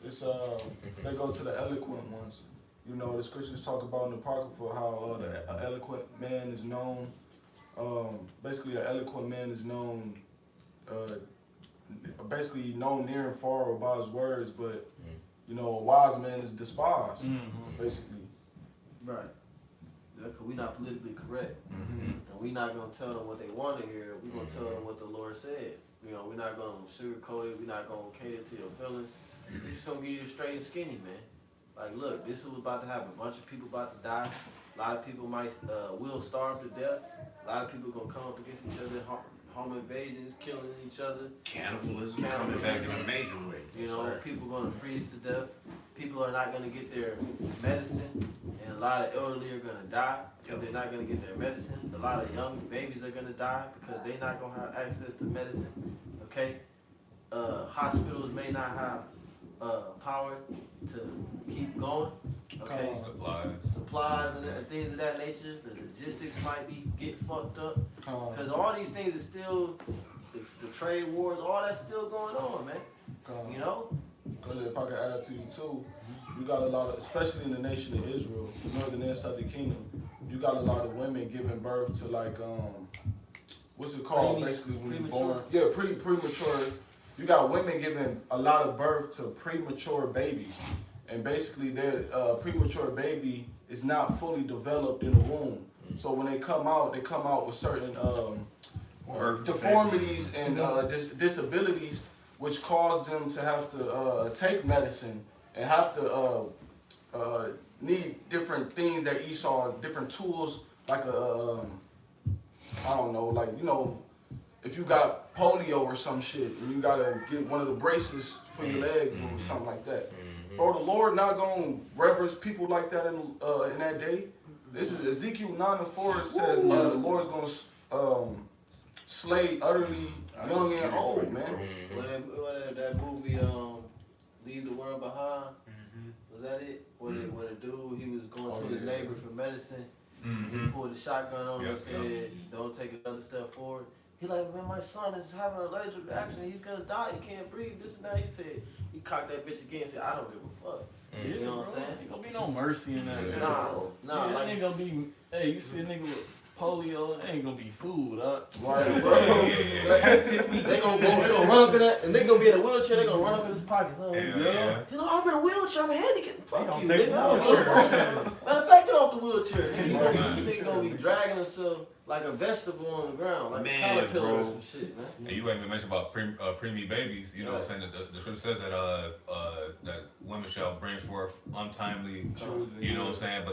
[SPEAKER 2] They go to the eloquent ones. You know, the scriptures talk about in the Apocrypha how the eloquent man is known. Basically, an eloquent man is known, basically known near and far by his words, but you know, a wise man is despised, basically.
[SPEAKER 6] Right. Because we're not politically correct. And we're not going to tell them what they want to hear. We're going to tell them what the Lord said. You know, we're not going to sugarcoat it. We're not going to cater to your feelings. We're just going to give you straight and skinny, man. Like, look, this is what's about to happen. A bunch of people about to die. A lot of people will starve to death. A lot of people going to come up against each other, home invasions, killing each other.
[SPEAKER 5] Cannibalism coming back in a major way.
[SPEAKER 6] You know, people going to freeze to death. People are not going to get their medicine, and a lot of elderly are going to die because they're not going to get their medicine. A lot of young babies are going to die because they're not going to have access to medicine. Okay, hospitals may not have power to keep going. Okay, supplies and things of that nature. The logistics might get fucked up because all these things are still the trade wars. All that's still going on, man. You know.
[SPEAKER 2] Because if I could add to you too, you got a lot of, especially in the nation of Israel, the northern and southern kingdom, you got a lot of women giving birth to like, what's it called? Basically when you're born. Yeah, premature. You got women giving a lot of birth to premature babies. And basically their premature baby is not fully developed in the womb. So when they come out with certain
[SPEAKER 5] Birth
[SPEAKER 2] deformities and disabilities, which caused them to have to take medicine and have to need different things that Esau, different tools, like I don't know, like, you know, if you got polio or some shit and you gotta get one of the braces for your legs or something like that. Bro, the Lord not gonna reverence people like that in that day. This is Ezekiel 9:4. It says the Lord's gonna slay utterly young and old, man.
[SPEAKER 6] What that movie, Leave the World Behind? Was that it? Where the dude, he was going to his neighbor for medicine. He pulled a shotgun on him and said, don't take another step forward. He like, man, my son is having an allergic reaction. He's gonna die. He can't breathe. This and that. He said, he cocked that bitch again and said, I don't give a fuck. You know what I'm saying?
[SPEAKER 4] Ain't gonna be no mercy in that.
[SPEAKER 6] Nah,
[SPEAKER 4] Yeah,
[SPEAKER 6] like,
[SPEAKER 4] ain't gonna be. Hey, you see a nigga with polio, it ain't gonna be food, huh?
[SPEAKER 6] Right, bro. They gonna run up in that, and they gonna be in a wheelchair. They gonna run up in his pockets. Huh?
[SPEAKER 3] Yeah.
[SPEAKER 6] You know, I'm in a wheelchair. I'm handicapped. Fuck
[SPEAKER 7] gonna
[SPEAKER 6] you,
[SPEAKER 7] take
[SPEAKER 6] nigga.
[SPEAKER 7] the
[SPEAKER 6] I don't give a fuck. Matter of fact, get off the wheelchair. Nigga gonna be dragging himself like a vegetable on the ground, like
[SPEAKER 5] Man,
[SPEAKER 6] a caterpillar
[SPEAKER 5] bro.
[SPEAKER 6] or some shit, man.
[SPEAKER 3] And you ain't even mentioned about preemie babies. You know what I'm saying? The scripture says that that women shall bring forth untimely. You know what I'm saying?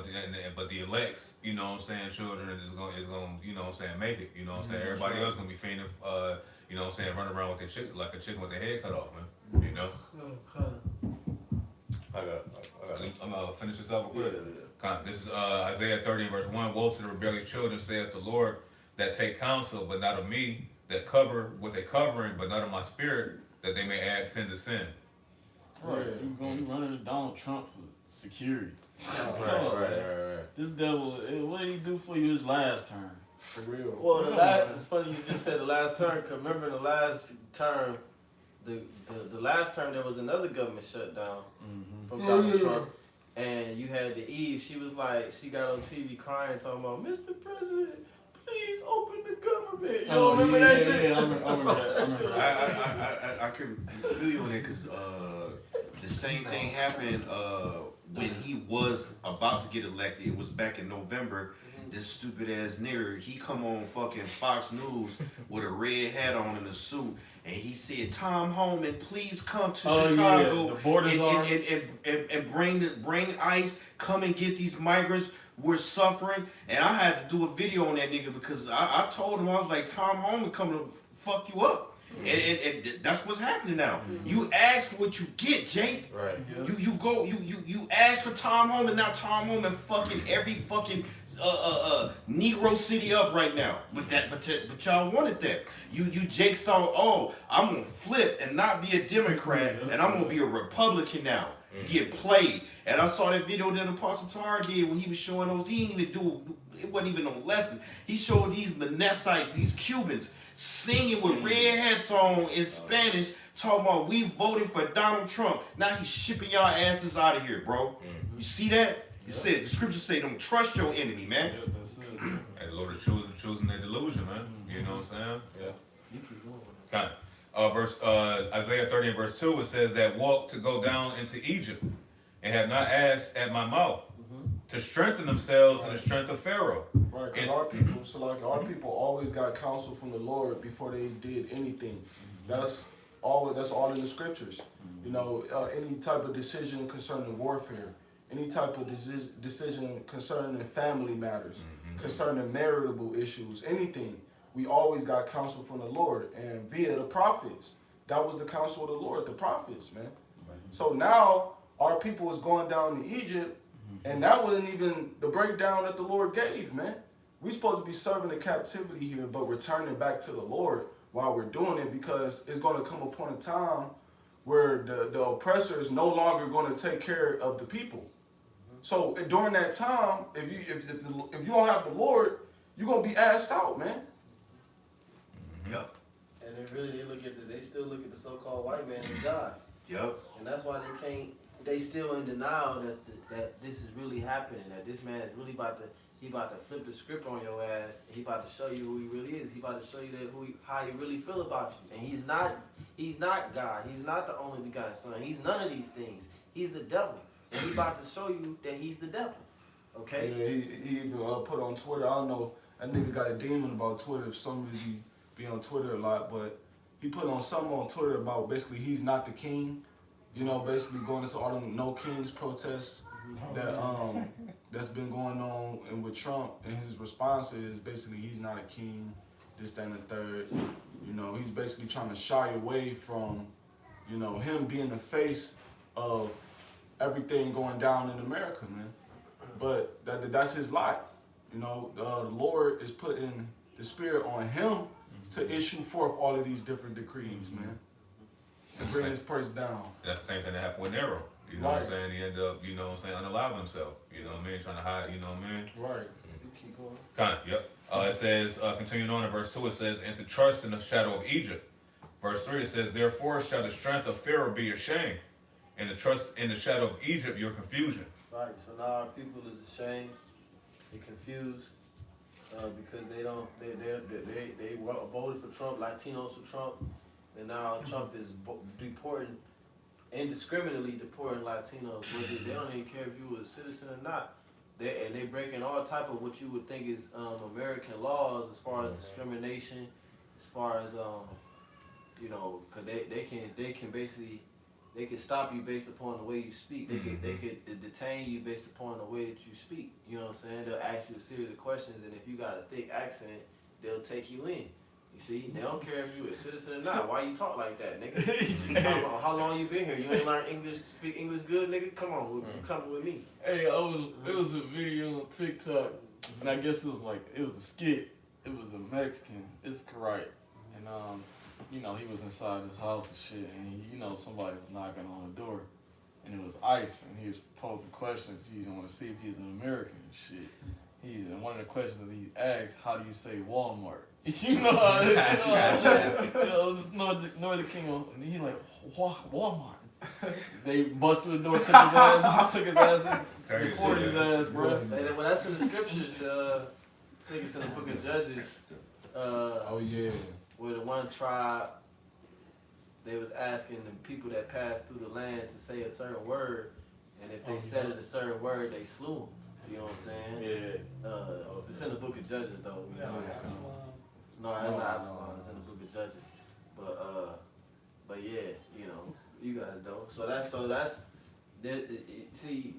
[SPEAKER 3] But the elects, you know what I'm saying, children is going you know what I'm saying, make it. You know what I'm saying? Everybody else gonna be fainting. You know what I'm saying, running around with their chick like a chicken with their head cut off, man. You know. I'm gonna finish this up real quick. This is Isaiah 30 verse 1. Woe to the rebellious children, saith the Lord, that take counsel, but not of me, that cover with a covering, but not of my spirit, that they may add sin to sin.
[SPEAKER 4] Right. You running to Donald Trump for security.
[SPEAKER 1] Right.
[SPEAKER 4] This devil, what did he do for you his last term?
[SPEAKER 2] For real.
[SPEAKER 6] Well, it's funny you just said the last term. Cause remember the last term, the last term there was another government shutdown from Donald Trump, and you had the Eve. She was like, she got on TV crying, talking about, Mr. President, please open the government. You don't remember that shit?
[SPEAKER 4] Yeah, I remember that.
[SPEAKER 5] I can feel you on it because the same thing happened when he was about to get elected. It was back in November. This stupid ass nigger, he come on fucking Fox News with a red hat on and a suit, and he said, Tom Homan, please come to Chicago
[SPEAKER 4] the borders
[SPEAKER 5] and bring ICE, come and get these migrants. We're suffering. And I had to do a video on that nigga because I told him, I was like, Tom Homan coming to fuck you up. And that's what's happening now. You ask for what you get, Jake.
[SPEAKER 1] Right.
[SPEAKER 5] You ask for Tom Homan. Now Tom Homan fucking every fucking Negro city up right now. But y'all wanted that. You Jake thought, oh, I'm gonna flip and not be a Democrat and I'm gonna be a Republican now. Get played. And I saw that video that Apostle Tar did when he was showing those. He didn't even do it. Wasn't even no lesson. He showed these Manassites, these Cubans, singing with red hats on in Spanish, talking about we voted for Donald Trump. Now he's shipping y'all asses out of here, bro. You see that? It said the scriptures say don't trust your enemy, man.
[SPEAKER 4] Yeah, that's it.
[SPEAKER 3] Hey, the Lord is choosing their delusion, man. You know what I'm saying?
[SPEAKER 1] Yeah.
[SPEAKER 6] You keep going.
[SPEAKER 3] Kind of. Isaiah 30 and verse 2, it says that walk to go down into Egypt and have not asked at my mouth to strengthen themselves in the strength of Pharaoh.
[SPEAKER 2] Right, because our people always got counsel from the Lord before they did anything. That's all in the scriptures. You know, any type of decision concerning warfare, any type of decision concerning family matters, concerning marital issues, anything, we always got counsel from the Lord, and via the prophets. That was the counsel of the Lord, the prophets, man. So now our people is going down to Egypt, and that wasn't even the breakdown that the Lord gave, man. We supposed to be serving the captivity here, but returning back to the Lord while we're doing it, because it's going to come upon a time where the oppressor is no longer going to take care of the people. So during that time, if you don't have the Lord, you're going to be asked out, man.
[SPEAKER 5] Yep.
[SPEAKER 6] And they still look at the so-called white man as God.
[SPEAKER 5] Yep.
[SPEAKER 6] And that's why they still in denial that this is really happening, that this man is really about to flip the script on your ass. He about to show you who he really is. He about to show you how he really feel about you. And he's not God. He's not the only begotten son. He's none of these things. He's the devil. And he about to show you that he's the devil. Okay?
[SPEAKER 2] Yeah, he even put on Twitter, I don't know, that nigga got a demon about Twitter. If somebody be be on Twitter a lot, but he put on something on Twitter about basically he's not the king. You know, basically going into all them No Kings protests that's been going on, and with Trump, and his response is basically he's not a king, this, that, and the third. You know, he's basically trying to shy away from, you know, him being the face of everything going down in America, man. But that's his lot. You know, the Lord is putting the Spirit on him to issue forth all of these different decrees, man, to bring this person down.
[SPEAKER 3] That's the same thing that happened with Nero. You know what I'm saying? He ended up, you know what I'm saying, unaliving himself. You know what I mean? Trying to hide, you know what I mean?
[SPEAKER 2] Right.
[SPEAKER 6] You keep going.
[SPEAKER 3] Kind of, yep. It says, continuing on in verse 2, it says, and to trust in the shadow of Egypt. Verse 3, it says, therefore shall the strength of Pharaoh be your shame, and the trust in the shadow of Egypt your confusion.
[SPEAKER 6] Right. So now our people is ashamed, they're confused, because they voted for Trump, Latinos for Trump, and now Trump is deporting, indiscriminately deporting Latinos. Whether they don't even care if you were a citizen or not. They breaking all type of what you would think is American laws as far as discrimination, as far as you know, cause they can basically they can stop you based upon the way you speak. They could detain you based upon the way that you speak. You know what I'm saying? They'll ask you a series of questions, and if you got a thick accent, they'll take you in. You see, they don't care if you a citizen or not. Why you talk like that, nigga? How long you been here? You ain't learn English, speak English good, nigga? Come on, you coming with me?
[SPEAKER 4] Hey, it was a video on TikTok, and I guess it was a skit. It was a Mexican. It's correct, and you know, he was inside his house and shit, and you know, somebody was knocking on the door, and it was ICE, and he was posing questions. He didn't want to see if he's an American and shit. And one of the questions that he asked, how do you say Walmart? You know how this Northern Kingdom, and he like, Walmart. They busted the door, took his ass, recorded his ass, bro.
[SPEAKER 6] Well, that's in the scriptures. I think it's in the book of Judges.
[SPEAKER 2] Oh yeah.
[SPEAKER 6] Where the one tribe, they was asking the people that passed through the land to say a certain word, and if they said it a certain word, they slew them. You know what I'm saying?
[SPEAKER 4] Yeah.
[SPEAKER 6] It's in the book of Judges, though. You know? No, it's not Absalom. It's in the book of Judges. But yeah, you know, you got it though. So that's see,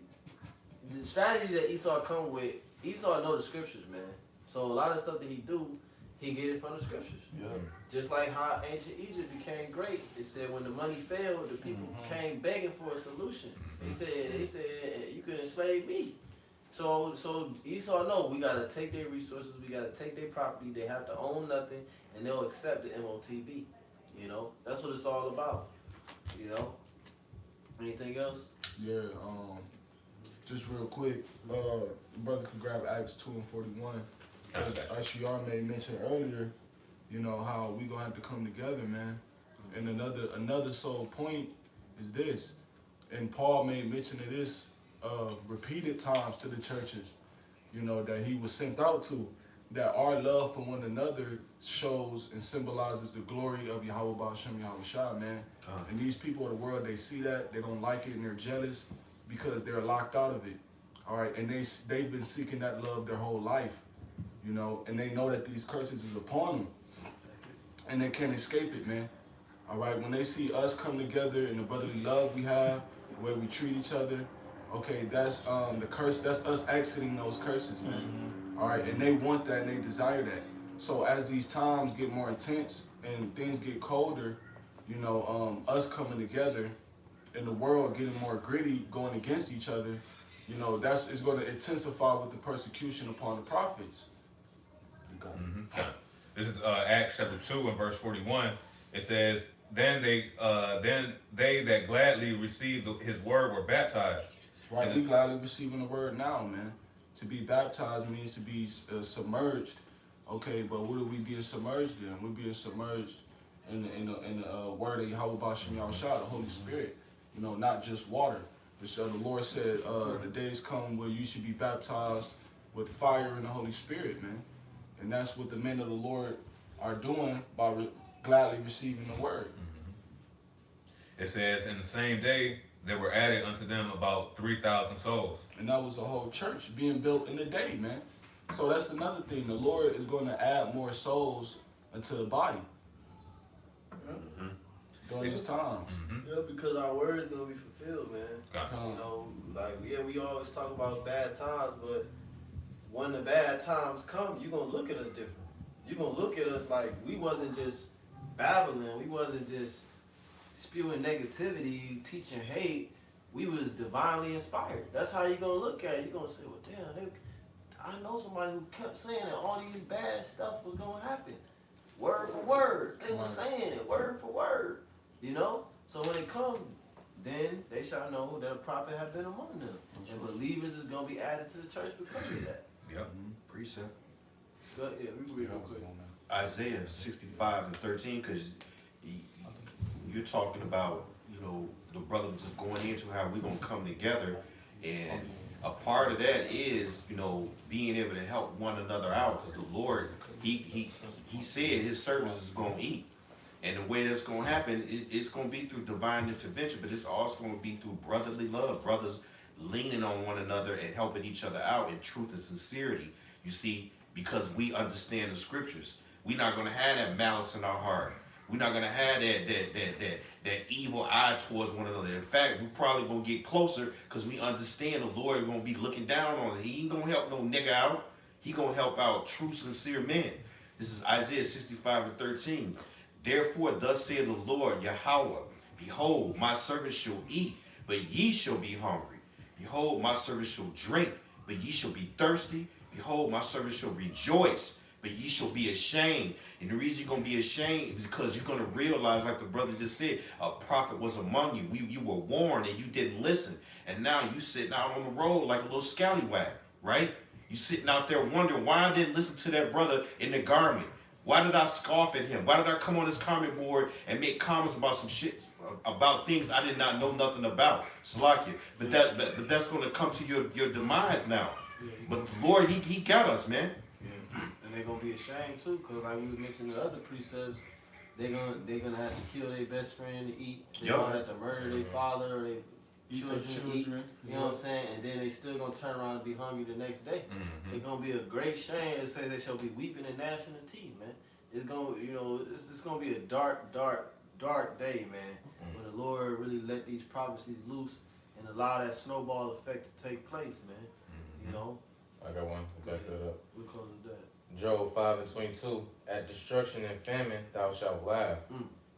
[SPEAKER 6] the strategy that Esau come with. Esau know the scriptures, man. So a lot of stuff that he do, he get it from the scriptures.
[SPEAKER 4] Yeah.
[SPEAKER 6] Just like how ancient Egypt became great. It said when the money failed, the people came begging for a solution. They said you could enslave me. So Esau know we gotta take their resources, we gotta take their property. They have to own nothing, and they'll accept the MOTB. You know, that's what it's all about. You know. Anything else?
[SPEAKER 2] Yeah. Just real quick, brother could grab Acts 2:41. As Shiar made mention earlier, you know how we gonna have to come together, man. And another sole point is this, and Paul made mention of this repeated times to the churches, you know, that he was sent out to, that our love for one another shows and symbolizes the glory of Yahweh Ba'ashem Yahweh Shah, man. And these people of the world, they see that, they don't like it, and they're jealous because they're locked out of it. All right, and they've been seeking that love their whole life, you know, and they know that these curses is upon them, and they can't escape it, man. All right, when they see us come together in the brotherly love we have, the way we treat each other, okay, that's the curse. That's us exiting those curses, man. All right, and they want that and they desire that. So as these times get more intense and things get colder, you know, us coming together and the world getting more gritty, going against each other, you know, it's going to intensify with the persecution upon the prophets. You got it.
[SPEAKER 3] This is Acts chapter 2 and verse 41. It says, then they that gladly received his word were baptized.
[SPEAKER 2] Right, we gladly receiving the word now, man. To be baptized means to be submerged, okay? But what are we being submerged in? We're being submerged in the word of Yahweh Ba'ashem Yahweh Shah, the Holy Spirit. You know, not just water. The Lord said, the days come where you should be baptized with fire and the Holy Spirit, man. And that's what the men of the Lord are doing by gladly receiving the word.
[SPEAKER 3] It says, in the same day, there were added unto them about 3,000 souls.
[SPEAKER 2] And that was a whole church being built in a day, man. So that's another thing. The Lord is going to add more souls into the body during this time.
[SPEAKER 6] Yeah, because our word is gonna be fulfilled, man.
[SPEAKER 3] God.
[SPEAKER 6] You know, like we always talk about bad times, but when the bad times come, you're gonna look at us different. You're gonna look at us like we wasn't just babbling, we wasn't just spewing negativity, teaching hate. We was divinely inspired. That's how you're gonna look at it. You're gonna say, well, damn, I know somebody who kept saying that all these bad stuff was gonna happen. Word for word. They was saying it, word for word. You know? So when it comes, then they shall know that a prophet have been among them. And believers is gonna be added to the church because of that.
[SPEAKER 3] Yep.
[SPEAKER 5] Precept.
[SPEAKER 6] Go ahead, yeah, we read real quick.
[SPEAKER 5] Isaiah 65:13, because you're talking about, you know, the brother was just going into how we're gonna come together, and a part of that is, you know, being able to help one another out, because the Lord, he said his servants is gonna eat, and the way that's gonna happen, it's gonna be through divine intervention, but it's also gonna be through brotherly love, brothers leaning on one another and helping each other out in truth and sincerity. You see, because we understand the scriptures. We're not gonna have that malice in our heart. We're not gonna have that evil eye towards one another. In fact, we probably gonna get closer because we understand the Lord gonna be looking down on us. He ain't gonna help no nigga out. He gonna help out true, sincere men. This is Isaiah 65:13. Therefore, thus saith the Lord Yahweh, behold, my servants shall eat, but ye shall be hungry. Behold, my servants shall drink, but ye shall be thirsty. Behold, my servants shall rejoice, but ye shall be ashamed. And the reason you're going to be ashamed is because you're going to realize, like the brother just said, a prophet was among you. You were warned and you didn't listen. And now you sitting out on the road like a little scallywag, right? You sitting out there wondering why I didn't listen to that brother in the garment. Why did I scoff at him? Why did I come on his comment board and make comments about some shit, about things I did not know nothing about? Salakia. But that's going to come to your demise now. But the Lord, he got us, man.
[SPEAKER 6] Yeah. And they're gonna be ashamed too, cause like we mentioned the other precepts, they're gonna have to kill their best friend to eat. They're gonna have to murder their father or their children to eat. You know what I'm saying? And then they still gonna turn around and be hungry the next day. It's gonna be a great shame. It says they shall be weeping and gnashing of teeth, man. It's gonna, you know, it's gonna be a dark day, man. When the Lord really let these prophecies loose and allow that snowball effect to take place, man. You know?
[SPEAKER 1] I got one. Back that up.
[SPEAKER 6] We'll close with that.
[SPEAKER 1] Job 5:22. At destruction and famine thou shalt laugh,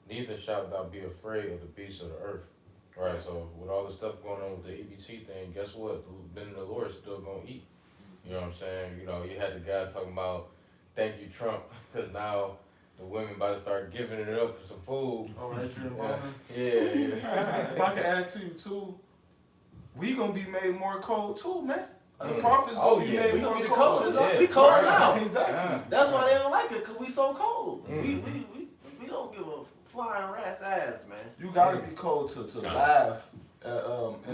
[SPEAKER 1] neither shalt thou be afraid of the beasts of the earth. Right, so with all the stuff going on with the EBT thing, guess what? The men of the Lord is still gonna eat. You know what I'm saying? You know, you had the guy talking about thank you, Trump, because now the women about to start giving it up for some food.
[SPEAKER 2] Oh, Adrian Bowman.
[SPEAKER 1] Yeah.
[SPEAKER 2] If I can add to you too, we gonna be made more cold too, man. The prophets gonna be made
[SPEAKER 6] We
[SPEAKER 2] more
[SPEAKER 6] gonna be the
[SPEAKER 2] cold.
[SPEAKER 6] coldest.
[SPEAKER 1] Yeah.
[SPEAKER 6] We cold now.
[SPEAKER 2] Exactly.
[SPEAKER 6] That's why they don't like it, cause we so cold. We don't give a flying rat's ass, man.
[SPEAKER 2] You gotta be cold to laugh
[SPEAKER 6] We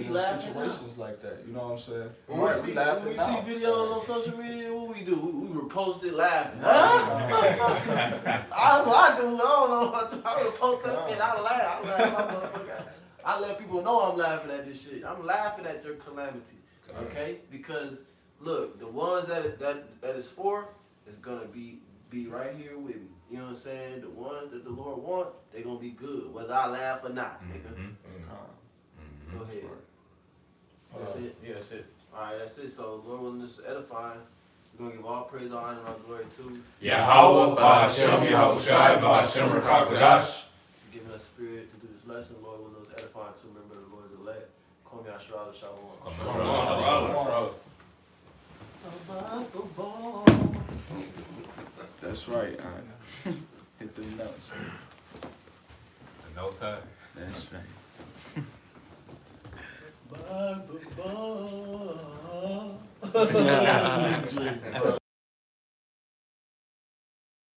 [SPEAKER 2] in
[SPEAKER 6] laughing
[SPEAKER 2] situations like that. You know what I'm saying?
[SPEAKER 6] When we see videos on social media, what we do? We repost it laughing. That's what I do. I don't know. I repost that shit. I laugh. I let people know I'm laughing at this shit. I'm laughing at your calamity. Okay? Because look, the ones that is for is gonna be right here with me. You know what I'm saying? The ones that the Lord want, they're gonna be good, whether I laugh or not, nigga. Go ahead. That's it?
[SPEAKER 1] Yeah, that's it.
[SPEAKER 6] Alright, that's it. So, Lord willing, this is edifying. We're going to give all praise, all honor, and all glory to
[SPEAKER 3] Yahweh, Ba'ashem, Yahushai, Ba'ashem, Rakakwadash.
[SPEAKER 6] giving us spirit to do this lesson. Lord willing, it's edifying to remember the Lord's elect. Call me Ashra Shalom.
[SPEAKER 2] That's right. Hit the notes.
[SPEAKER 3] The no time.
[SPEAKER 2] That's right.
[SPEAKER 6] Bye.